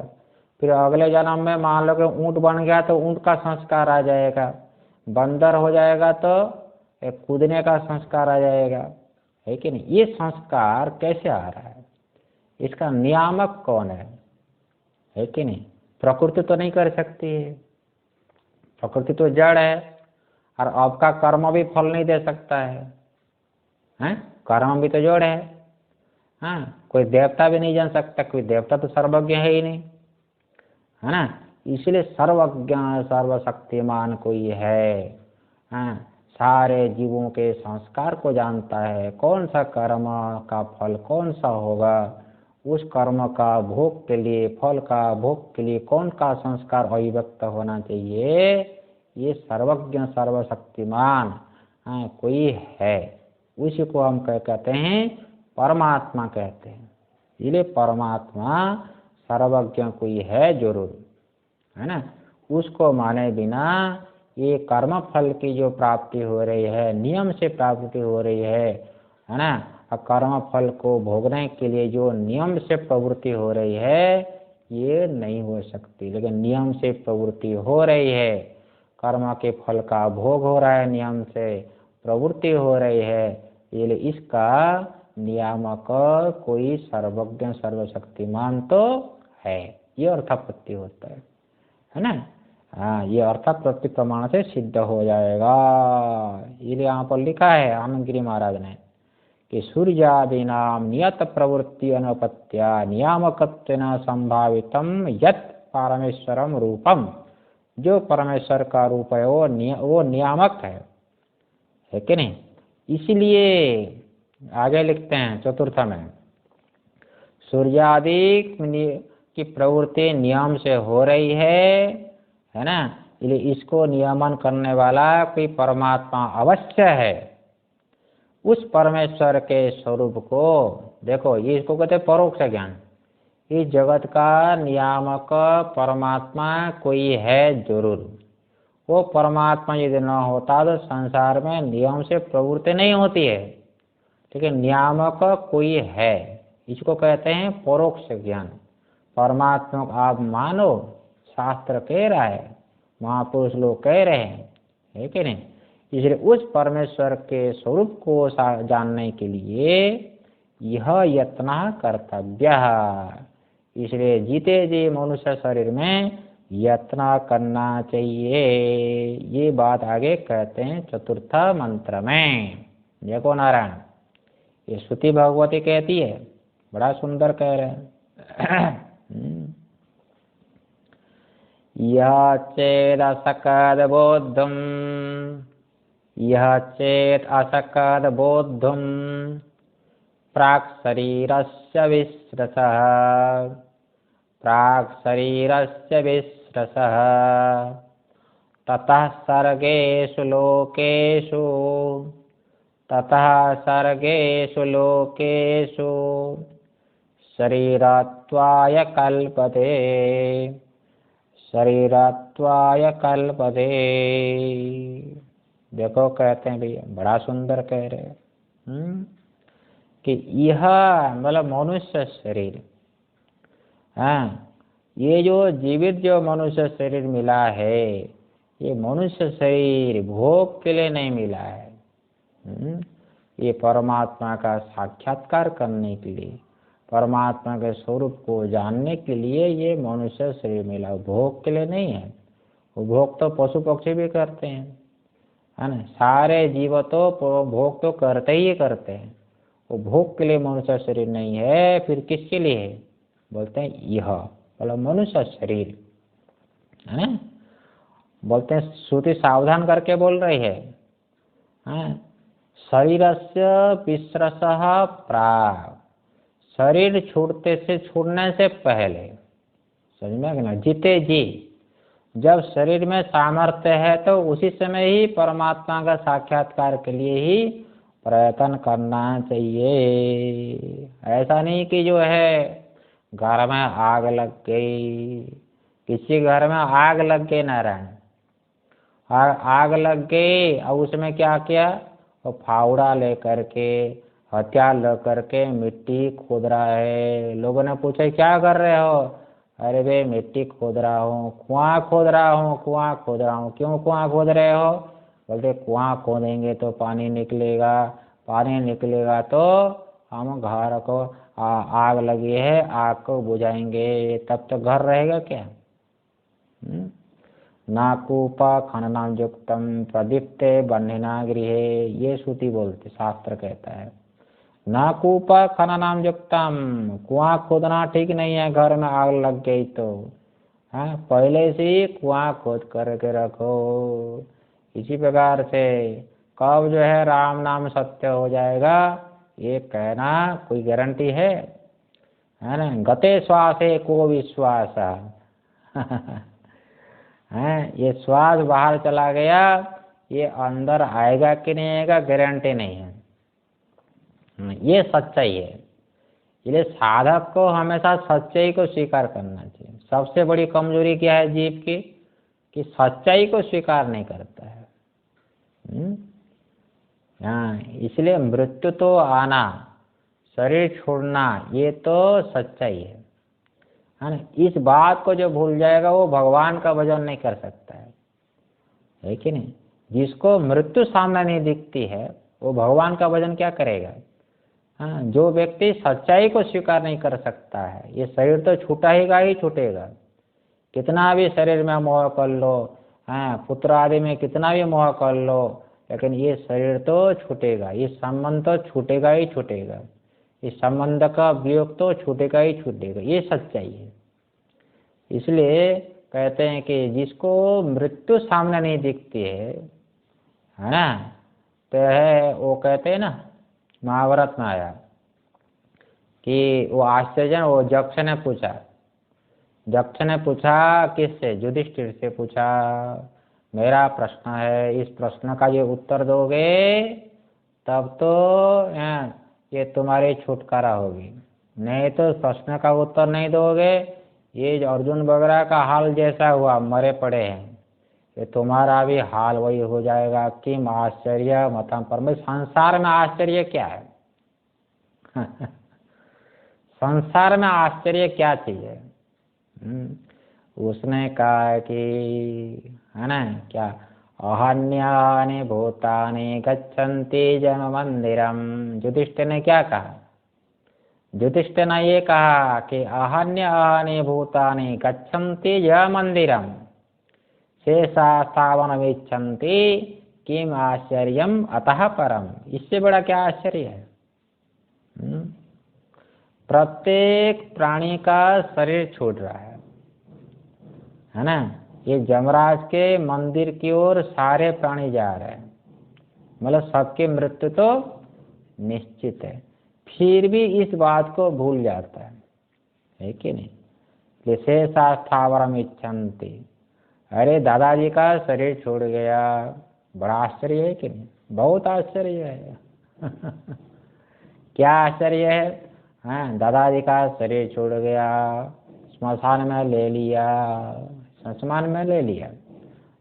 फिर अगले जन्म में मान लो कि ऊँट बन गया तो ऊँट का संस्कार आ जाएगा, बंदर हो जाएगा तो एक कूदने का संस्कार आ जाएगा, है कि नहीं। ये संस्कार कैसे आ रहा है? इसका नियामक कौन है कि नहीं? प्रकृति तो नहीं कर सकती है, प्रकृति तो जड़ है, और आपका कर्म भी फल नहीं दे सकता है, कर्म भी तो जड़ है। हाँ, कोई देवता भी नहीं जान सकता, कोई देवता तो सर्वज्ञ है ही नहीं, है ना। इसलिए सर्वज्ञ सर्वशक्तिमान कोई है, सारे जीवों के संस्कार को जानता है, कौन सा कर्म का फल कौन सा होगा, उस कर्म का भोग के लिए, फल का भोग के लिए कौन का संस्कार अभिव्यक्त होना चाहिए, ये सर्वज्ञ सर्वशक्तिमान कोई है। उसी को हम कहते हैं परमात्मा कहते हैं। इसलिए परमात्मा सर्वज्ञ कोई है जरूर, है ना। उसको माने बिना ये कर्म फल की जो प्राप्ति हो रही है, नियम से प्राप्ति हो रही है ना। और कर्म फल को भोगने के लिए जो नियम से प्रवृत्ति हो रही है ये नहीं हो सकती। लेकिन नियम से प्रवृत्ति हो रही है, कर्म के फल का भोग हो रहा है, नियम से प्रवृत्ति हो रही है, इसलिए इसका नियामक कोई सर्वज्ञ सर्वशक्तिमान तो है, ये अर्थापत्ति होता है ना। हाँ, ये अर्थापत्ति प्रमाण से सिद्ध हो जाएगा। ये यहाँ पर लिखा है आनंद गिरी महाराज ने कि सूर्यादि नाम नियत प्रवृत्ति अनुपत्या नियामकत्वेन संभावितम यत् परमेश्वरम रूपम, जो परमेश्वर का रूप है वो नियामक है कि नहीं। इसलिए आगे लिखते हैं चतुर्थ में, सूर्यादि की प्रवृत्ति नियम से हो रही है ना। इसलिए इसको नियमन करने वाला कोई परमात्मा अवश्य है। उस परमेश्वर के स्वरूप को देखो, ये इसको कहते हैं परोक्ष ज्ञान। इस जगत का नियामक परमात्मा कोई है जरूर। वो परमात्मा यदि न होता तो संसार में नियम से प्रवृत्ति नहीं होती है, लेकिन नियामक कोई है, इसको कहते हैं परोक्ष ज्ञान। परमात्मा को आप मानो, शास्त्र कह रहा है, महापुरुष लोग कह रहे हैं, है कि नहीं। इसलिए उस परमेश्वर के स्वरूप को जानने के लिए यह यत्न कर्तव्य है। इसलिए जीते जी मनुष्य शरीर में यत्न करना चाहिए। ये बात आगे कहते हैं चतुर्थ मंत्र में। देखो नारायण, ये श्रुति भगवती कहती है, बड़ा सुंदर कह रहे हैं। यह चेद असकद बोद्धम, यह चेत असकद बोद्धुम प्राक् शरीरस्य विश्रसः, प्राक् शरीरस्य विश्रसः ततः सर्गेषु लोकेषु, ततः सर्गेषु लोकेषु शरीरत्वाय कल्पते, शरीरत्वाय कल्पते। देखो कहते हैं भैया, बड़ा सुंदर कह रहे हैं कि यह मतलब मनुष्य शरीर, हाँ, ये जो जीवित जो मनुष्य शरीर मिला है, ये मनुष्य शरीर भोग के लिए नहीं मिला है। ये परमात्मा का साक्षात्कार करने के लिए, परमात्मा के स्वरूप को जानने के लिए ये मनुष्य शरीर मिला, भोग के लिए नहीं है। वो भोग तो पशु पक्षी भी करते हैं, है ना। सारे जीव तो भोग तो करते ही करते हैं। वो भोग के लिए मनुष्य शरीर नहीं है, फिर किसके लिए है? बोलते हैं यह मतलब मनुष्य शरीर, है ना। बोलते हैं श्रुति सावधान करके बोल रही है, शरीरस्य विश्रसः प्राक्, शरीर छूटने से पहले, समझ में ना, जीते जी जब शरीर में सामर्थ्य है तो उसी समय ही परमात्मा का साक्षात्कार के लिए ही प्रयत्न करना चाहिए। ऐसा नहीं कि जो है घर में आग लग गई, किसी घर में आग लग गई नारायण, आग लग गई और उसमें क्या किया, वो फावड़ा लेकर के, हथियार लेकर के मिट्टी खोद रहा है। लोगों ने पूछा क्या कर रहे हो? अरे भाई मिट्टी खोद रहा हूँ, कुआं खोद रहा हूँ, कुआं खोद रहा हूँ। क्यों कुआं खोद रहे हो? बोलते कुआं खोदेंगे तो पानी निकलेगा, पानी निकलेगा तो हम घर को आग लगी है, आग को बुझाएंगे, तब तो घर रहेगा क्या? नाकूप खननाम युक्तम प्रदीप्ते बन्हिना गृहे, ये श्रुति बोलते, शास्त्र कहता है। नाकूप खननाम युक्तम, कुआं खोदना ठीक नहीं है, घर में आग लग गई तो, हाँ, पहले से ही कुआं खोद करके रखो। इसी प्रकार से कब जो है राम नाम सत्य हो जाएगा ये कहना कोई गारंटी है ना। गते श्वासे को विश्वास है, ये श्वास बाहर चला गया, ये अंदर आएगा कि नहीं आएगा गारंटी नहीं है। ये सच्चाई है। इसलिए साधक को हमेशा सच्चाई को स्वीकार करना चाहिए। सबसे बड़ी कमजोरी क्या है जीव की, कि सच्चाई को स्वीकार नहीं करता है। हाँ, इसलिए मृत्यु तो आना, शरीर छोड़ना, ये तो सच्चाई है ना। इस बात को जो भूल जाएगा वो भगवान का भजन नहीं कर सकता है कि नहीं। जिसको मृत्यु सामने नहीं दिखती है वो भगवान का भजन क्या करेगा। हाँ, जो व्यक्ति सच्चाई को स्वीकार नहीं कर सकता है, ये शरीर तो छूटा ही छूटेगा। कितना भी शरीर में मोह कर लो, हाँ, पुत्र आदि में कितना भी मोह कर लो, लेकिन ये शरीर तो छूटेगा, ये संबंध तो छूटेगा ही छूटेगा, इस संबंध का वियोग तो छूटेगा ही छूटेगा। ये सच्चाई है। इसलिए कहते हैं कि जिसको मृत्यु सामने नहीं दिखती है ना, तो है वो कहते हैं ना, महाभारत में आया कि वो आश्चर्य, वो जक्ष ने पूछा किससे, युधिष्ठिर से पूछा, मेरा प्रश्न है, इस प्रश्न का ये उत्तर दोगे तब तो ये तुम्हारी छुटकारा होगी, नहीं तो प्रश्न का उत्तर नहीं दोगे, ये अर्जुन वगैरह का हाल जैसा हुआ, मरे पड़े हैं, ये तुम्हारा भी हाल वही हो जाएगा। किम आश्चर्य मतम परम। संसार में आश्चर्य क्या है? संसार में आश्चर्य क्या चीज है? उसने कहा कि है ना, क्या, अहन्यानि भूतानि गच्छन्ति जम मंदिरम। युधिष्ठिर ने क्या कहा? युधिष्ठिर ने ये कहा कि अहन्यानि भूतानि गच्छन्ति जम मंदिरम शेषा स्थावनमिच्छन्ति किम आश्चर्यम अतः परम। इससे बड़ा क्या आश्चर्य है? प्रत्येक प्राणी का शरीर छूट रहा है ना। ये जमराज के मंदिर की ओर सारे प्राणी जा रहे हैं, मतलब सबकी मृत्यु तो निश्चित है, फिर भी इस बात को भूल जाता है कि नहीं। शेषा स्थावरम इच्छन्ति। अरे दादाजी का शरीर छोड़ गया, बड़ा आश्चर्य है कि नहीं? बहुत आश्चर्य है। क्या आश्चर्य है? हाँ, दादाजी का शरीर छोड़ गया, स्मशान में ले लिया, श्मशान में ले लिया,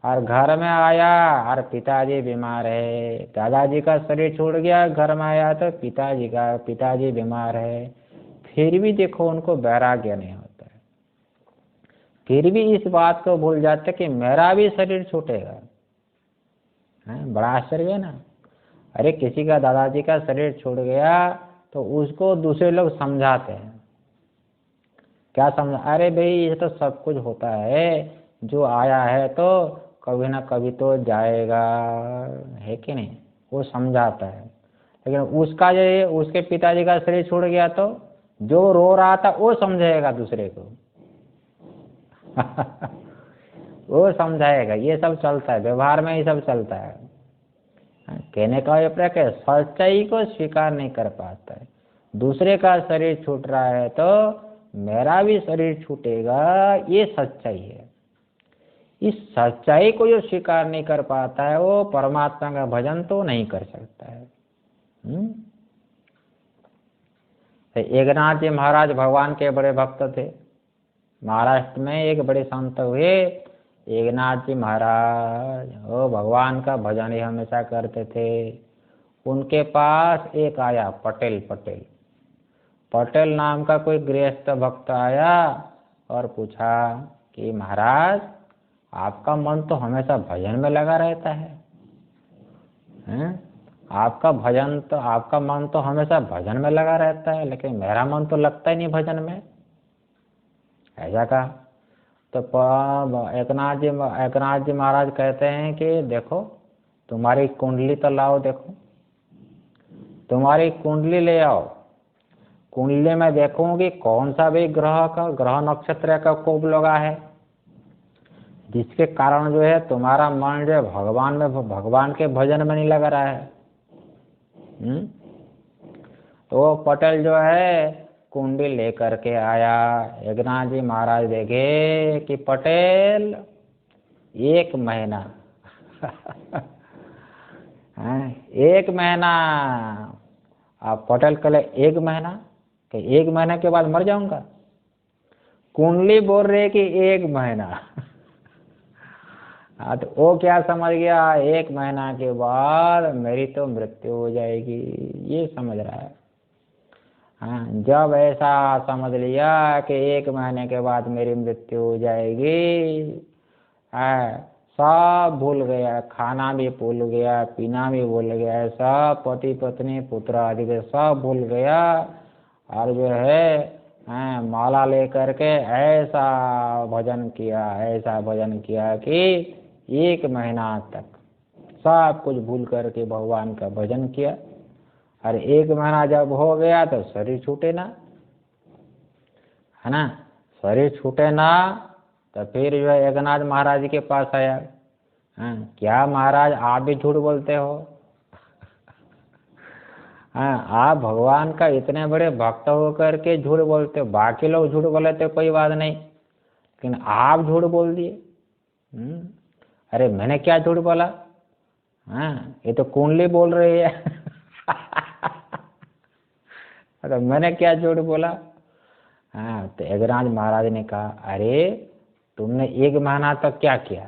और घर में आया और पिताजी बीमार है। दादाजी का शरीर छोड़ गया, घर में आया तो पिताजी बीमार है, फिर भी देखो उनको वैराग्य नहीं होता है, फिर भी इस बात को भूल जाते कि मेरा भी शरीर छूटेगा। बड़ा आश्चर्य है ना। अरे किसी का दादाजी का शरीर छूट गया तो उसको दूसरे लोग समझाते हैं, क्या समझा, अरे भाई ये तो सब कुछ होता है, जो आया है तो कभी ना कभी तो जाएगा, है कि नहीं, वो समझाता है। लेकिन उसका जो उसके पिताजी का शरीर छूट गया तो जो रो रहा था वो समझाएगा दूसरे को। वो समझाएगा। ये सब चलता है, व्यवहार में ही सब चलता है। कहने का अभिप्राय सच्चाई को स्वीकार नहीं कर पाता है। दूसरे का शरीर छूट रहा है तो मेरा भी शरीर छूटेगा, ये सच्चाई है। इस सच्चाई को जो स्वीकार नहीं कर पाता है वो परमात्मा का भजन तो नहीं कर सकता है। एकनाथ जी महाराज भगवान के बड़े भक्त थे। महाराष्ट्र में एक बड़े संत हुए एकनाथ जी महाराज, वो भगवान का भजन ही हमेशा करते थे। उनके पास एक आया पटेल नाम का कोई गृहस्थ भक्त आया और पूछा कि महाराज आपका मन तो हमेशा भजन में लगा रहता है, आपका मन तो हमेशा भजन में लगा रहता है, लेकिन मेरा मन तो लगता ही नहीं भजन में। ऐसा कहा तो एकनाथ जी महाराज कहते हैं कि देखो तुम्हारी कुंडली तो लाओ, देखो तुम्हारी कुंडली ले आओ, कुंडली में देखूंगी कौन सा भी ग्रह नक्षत्र का कोप लगा है जिसके कारण जो है तुम्हारा मन जो है भगवान के भजन में नहीं लगा रहा है। तो पटेल जो है कुंडली लेकर के आया। एकनाथ जी महाराज देखे कि पटेल 1 महीना 1 महीना आप पटेल कले 1 महीना, कि 1 महीने के बाद मर जाऊंगा। कुंडली बोल रहे कि 1 महीना। हाँ, तो वो क्या समझ गया, 1 महीना के बाद मेरी तो मृत्यु हो जाएगी, ये समझ रहा है। हाँ, जब ऐसा समझ लिया कि 1 महीने के बाद मेरी मृत्यु हो जाएगी, सब भूल गया, खाना भी भूल गया, पीना भी भूल गया, सब पति पत्नी पुत्र आदि के सब भूल गया, और जो है माला लेकर के ऐसा भजन किया, ऐसा भजन किया कि 1 महीना तक सब कुछ भूल करके भगवान का भजन किया। और 1 महीना जब हो गया तो शरीर छूटे ना, है ना, शरीर छूटे ना, तो फिर जो है एकनाथ महाराज के पास आया। क्या महाराज आप भी झूठ बोलते हो? आप भगवान का इतने बड़े भक्त होकर के झूठ बोलते हो, बाकी लोग झूठ बोले तो कोई बात नहीं, लेकिन आप झूठ बोल दिए। अरे मैंने क्या झूठ बोला? ये तो कुंडली बोल रही है। अरे मैंने क्या झूठ बोला? तो एकनाथ महाराज ने कहा, अरे तुमने 1 महीना तक क्या किया?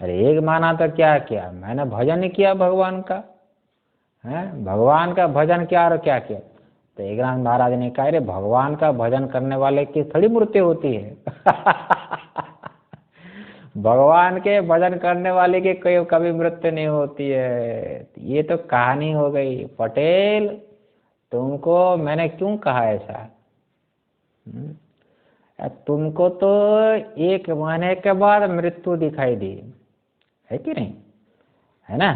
अरे 1 महीना तक क्या किया? मैंने भजन किया भगवान का, भगवान का भजन किया, और क्या किया? तो एकनाथ महाराज ने कहा, अरे भगवान का भजन करने वाले की थोड़ी मृत्यु होती है। भगवान के भजन करने वाले की कभी मृत्यु नहीं होती है। ये तो कहानी हो गई। पटेल, तुमको मैंने क्यों कहा ऐसा? तुमको तो 1 महीने के बाद मृत्यु दिखाई दी है कि नहीं, है ना?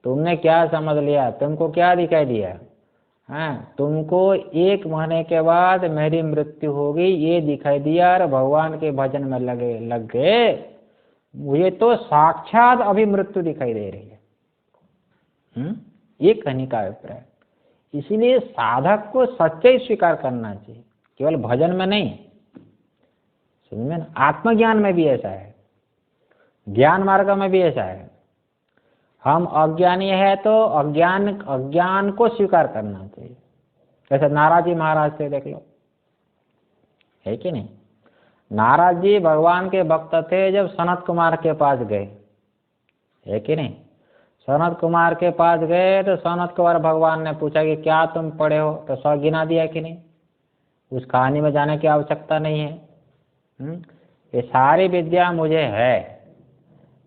तुमने क्या समझ लिया? तुमको क्या दिखाई दिया? तुमको 1 महीने के बाद मेरी मृत्यु होगी ये दिखाई दिया, और भगवान के भजन में लग गए। मुझे तो साक्षात अभी मृत्यु दिखाई दे रही है। ये कहने का अभिप्राय। इसीलिए साधक को सच्चाई स्वीकार करना चाहिए, केवल भजन में नहीं, समझ में ना? आत्मज्ञान में भी ऐसा है, ज्ञान मार्ग में भी ऐसा है। हम अज्ञानी है तो अज्ञान को स्वीकार करना चाहिए। जैसे नारद जी महाराज से देख लो, है कि नहीं? नारद जी भगवान के भक्त थे, जब सनत कुमार के पास गए, है कि नहीं? सनत कुमार के पास गए तो सनत कुमार भगवान ने पूछा कि क्या तुम पढ़े हो? तो 100 गिना दिया कि नहीं? उस कहानी में जाने की आवश्यकता नहीं है। ये सारी विद्या मुझे है,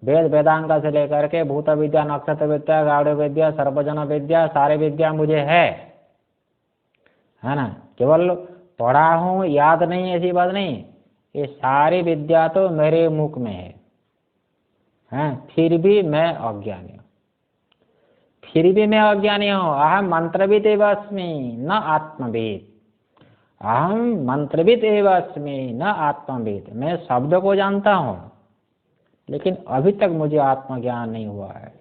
वेद वेदांग से लेकर के भूत विद्या, नक्षत्र विद्या, गाढ़ विद्या, सर्वजन विद्या, सारी विद्या मुझे है ना? केवल पढ़ा हूँ, याद नहीं, ऐसी बात नहीं। ये सारी विद्या तो मेरे मुख में है, फिर भी मैं अज्ञानी हूँ, फिर भी मैं अज्ञानी हूँ। अहम मंत्रविद एव अस्मि न आत्मविद, अहम मंत्रविद एव अस्मि न आत्मविद। मैं शब्द को जानता हूँ, लेकिन अभी तक मुझे आत्मज्ञान नहीं हुआ है।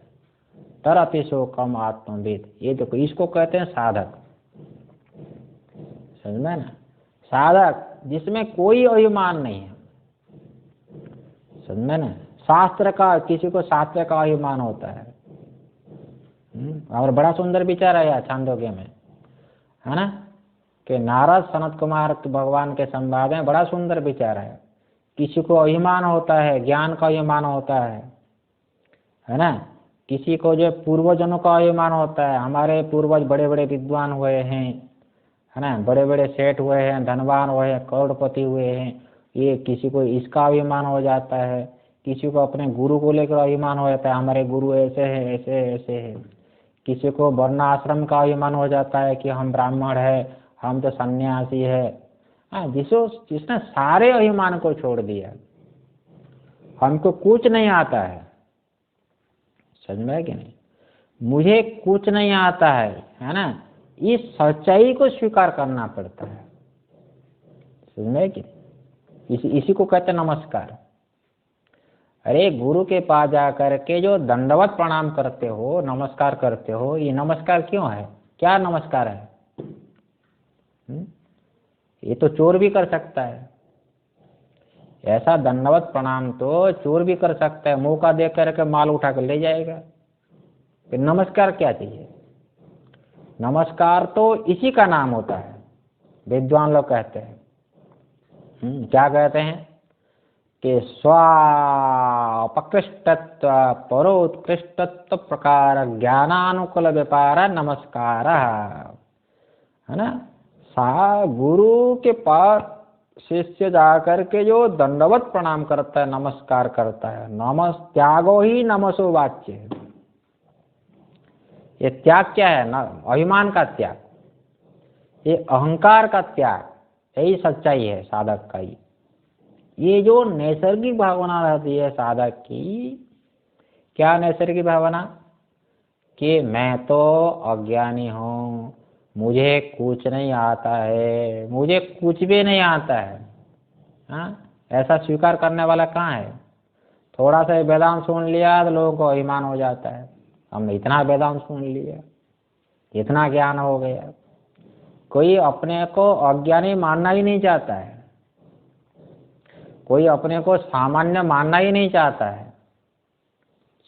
तरति सो कम आत्मविद। ये देखो, इसको कहते हैं साधक, समझ में ना? साधक जिसमें कोई अभिमान नहीं है, समझ में ना? शास्त्र का, किसी को शास्त्र का अभिमान होता है। और बड़ा सुंदर विचार है छांदोग्य में, है ना, कि नारद सनत कुमार भगवान के संवाद में बड़ा सुंदर विचार है। किसी को अभिमान होता है, ज्ञान का अभिमान होता है ना? किसी को जो पूर्वजनों का अभिमान होता है, हमारे पूर्वज बड़े बड़े विद्वान हुए हैं, है ना, बड़े बड़े सेठ हुए हैं, धनवान हुए हैं, करोड़पति हुए हैं। ये किसी को इसका अभिमान हो जाता है। किसी को अपने गुरु को लेकर अभिमान हो जाता है, हमारे गुरु ऐसे हैं, ऐसे ऐसे है। किसी को वर्ण आश्रम का अभिमान हो जाता है कि हम ब्राह्मण है, हम तो सन्यासी है। जिसने सारे अभिमान को छोड़ दिया, हमको कुछ नहीं आता है, समझ में है कि नहीं? मुझे कुछ नहीं आता है ना? इस सच्चाई को स्वीकार करना पड़ता है, समझ में है कि नहीं? इसी को कहते हैं नमस्कार। अरे गुरु के पास जाकर के जो दंडवत प्रणाम करते हो, नमस्कार करते हो, ये नमस्कार क्यों है? क्या नमस्कार है? ये तो चोर भी कर सकता है। ऐसा दंडवत प्रणाम तो चोर भी कर सकता है, मौका दे करके माल उठा कर ले जाएगा। फिर नमस्कार क्या चाहिए? नमस्कार तो इसी का नाम होता है, विद्वान लोग कहते हैं। क्या कहते हैं कि स्वापकृष्टत्व परोत्कृष्टत्व प्रकार ज्ञानानुकूल व्यापार नमस्कार, है ना। गुरु के पास शिष्य जाकर के जो दंडवत प्रणाम करता है, नमस्कार करता है, त्यागो ही नमसो वाच्य है। ये त्याग क्या है ना, अभिमान का त्याग, ये अहंकार का त्याग, यही सच्चाई है साधक का। ये जो नैसर्गिक भावना रहती है साधक की, क्या नैसर्गिक भावना कि मैं तो अज्ञानी हूँ, मुझे कुछ नहीं आता है, मुझे कुछ भी नहीं आता है। हाँ, ऐसा स्वीकार करने वाला कहाँ है। थोड़ा सा वेदांत सुन लिया तो लोगों को अभिमान हो जाता है, हमने इतना वेदांत सुन लिया, इतना ज्ञान हो गया। कोई अपने को अज्ञानी मानना ही नहीं चाहता है, कोई अपने को सामान्य मानना ही नहीं चाहता है।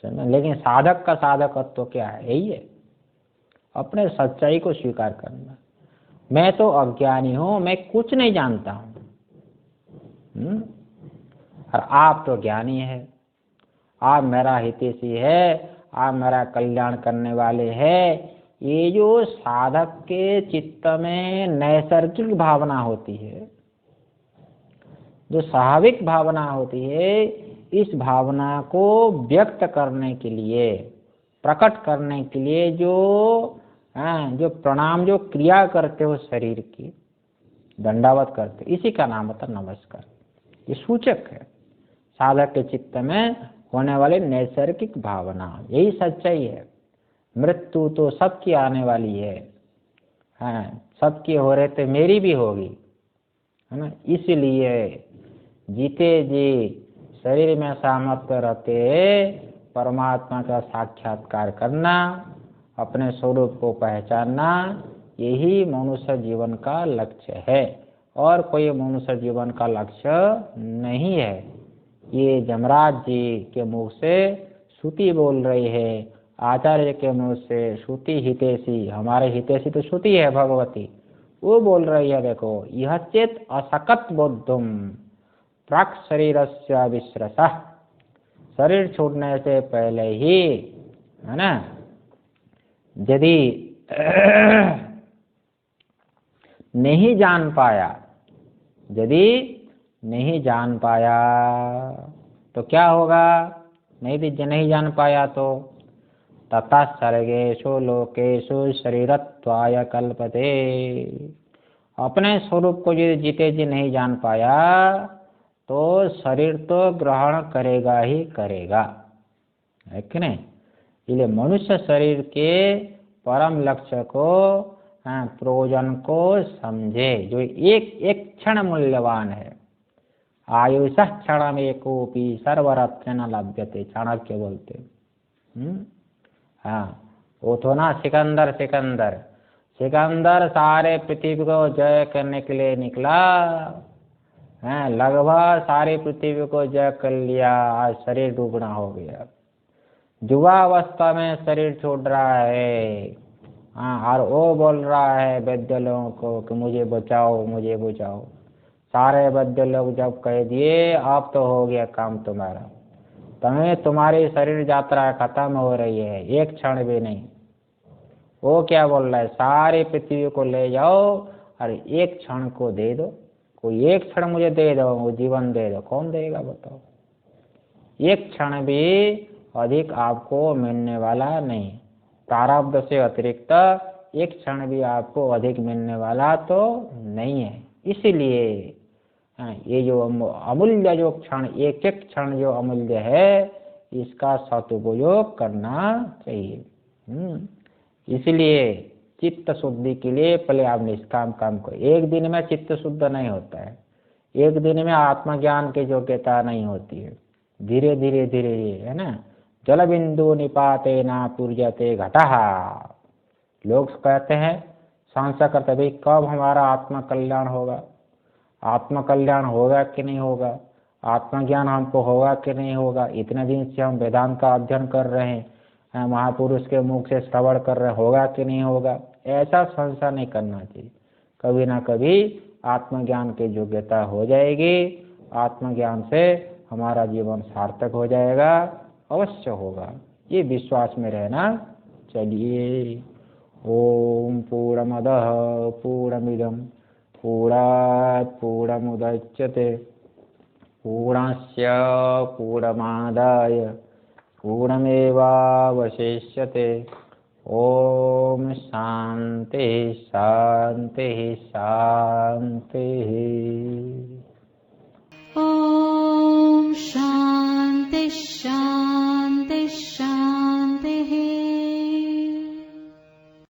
लेकिन साधक का साधकत्व तो क्या है, यही है, अपने सच्चाई को स्वीकार करना। मैं तो अज्ञानी हूं, मैं कुछ नहीं जानता हूं, और आप तो ज्ञानी है, आप मेरा हितैषी है, आप मेरा कल्याण करने वाले हैं। ये जो साधक के चित्त में नैसर्गिक भावना होती है, जो स्वाभाविक भावना होती है, इस भावना को व्यक्त करने के लिए, प्रकट करने के लिए जो प्रणाम, जो क्रिया करते हो शरीर की, दंडावत करते, इसी का नाम होता नमस्कार। ये सूचक है साधक के चित्त में होने वाली नैसर्गिक भावना, यही सच्चाई है। मृत्यु तो सबकी आने वाली है, सबकी हो रहे तो मेरी भी होगी, है ना। इसलिए जीते जी शरीर में सामर्थ्य रहते परमात्मा का साक्षात्कार करना, अपने स्वरूप को पहचानना, यही मनुष्य जीवन का लक्ष्य है, और कोई मनुष्य जीवन का लक्ष्य नहीं है। ये जमराज जी के मुख से श्रुति बोल रही है, आचार्य के मुख से श्रुति हितैषी, हमारे हितैषी तो श्रुति है भगवती, वो बोल रही है, देखो यह चेत असकत बोद्धुम प्राक शरीरस्य विश्रसः, शरीर छोड़ने से पहले ही, है ना, यदि नहीं जान पाया, यदि नहीं जान पाया तो क्या होगा, नहीं जान पाया तो तथा सर्गेषु लोकेषु शरीरत्वाय कल्पते, अपने स्वरूप को यदि जीते जी नहीं जान पाया तो शरीर तो ग्रहण करेगा ही करेगा, है कि नहीं। इसलिए मनुष्य शरीर के परम लक्ष्य को, प्रयोजन को समझे, जो एक एक क्षण मूल्यवान है। आयुष क्षण में कोपी सर्वरत्न न लभ्यते, चाणक्य बोलते। वो तो ना सिकंदर सारे पृथ्वी को जय करने के लिए निकला, लगभग सारी पृथ्वी को जय कर लिया, आज शरीर डूबना हो गया। युवावस्था में शरीर छोड़ रहा है, और वो बोल रहा है वैद्य लोगों को कि मुझे बचाओ, मुझे बचाओ। सारे वैद्य लोग जब कह दिए अब तो हो गया काम तुम्हारा, तुम्हारी शरीर यात्रा खत्म हो रही है, एक क्षण भी नहीं। वो क्या बोल रहा है, सारी पृथ्वी को ले जाओ और एक क्षण को दे दो, कोई एक क्षण मुझे दे दो, वो जीवन दे दो। कौन देगा बताओ, एक क्षण भी अधिक आपको मिलने वाला नहीं, प्रारब्ध से अतिरिक्त एक क्षण भी आपको अधिक मिलने वाला तो नहीं है। इसलिए ये जो अमूल्य जो क्षण, एक एक क्षण जो अमूल्य है, इसका सदुपयोग करना चाहिए। इसलिए चित्त शुद्धि के लिए पहले आप निष्काम काम करो। एक दिन में चित्त शुद्ध नहीं होता है, एक दिन में आत्मज्ञान की योग्यता नहीं होती है, धीरे धीरे धीरे, है ना। जल बिंदु निपाते ना पूर्जते घटः, लोग कहते हैं, संशय करते भाई कब हमारा आत्म कल्याण होगा, आत्म कल्याण होगा कि नहीं होगा, आत्मज्ञान हमको होगा कि नहीं होगा। इतने दिन से हम वेदांत का अध्ययन कर रहे हैं, महापुरुष के मुख से श्रवण कर रहे हैं, होगा कि नहीं होगा। ऐसा संशय नहीं करना चाहिए। कभी ना कभी आत्मज्ञान की योग्यता हो जाएगी, आत्मज्ञान से हमारा जीवन सार्थक हो जाएगा, अवश्य होगा, ये विश्वास में रहना चाहिए। ओम पूर्णमदः पूर्णमिदं पूर्णात् पूर्णमुदच्यते पूर्णस्य पूर्णमादाय पूर्णमेवावशिष्यते। ओम शांति शांति शांति। ॐ शान्ति शान्ति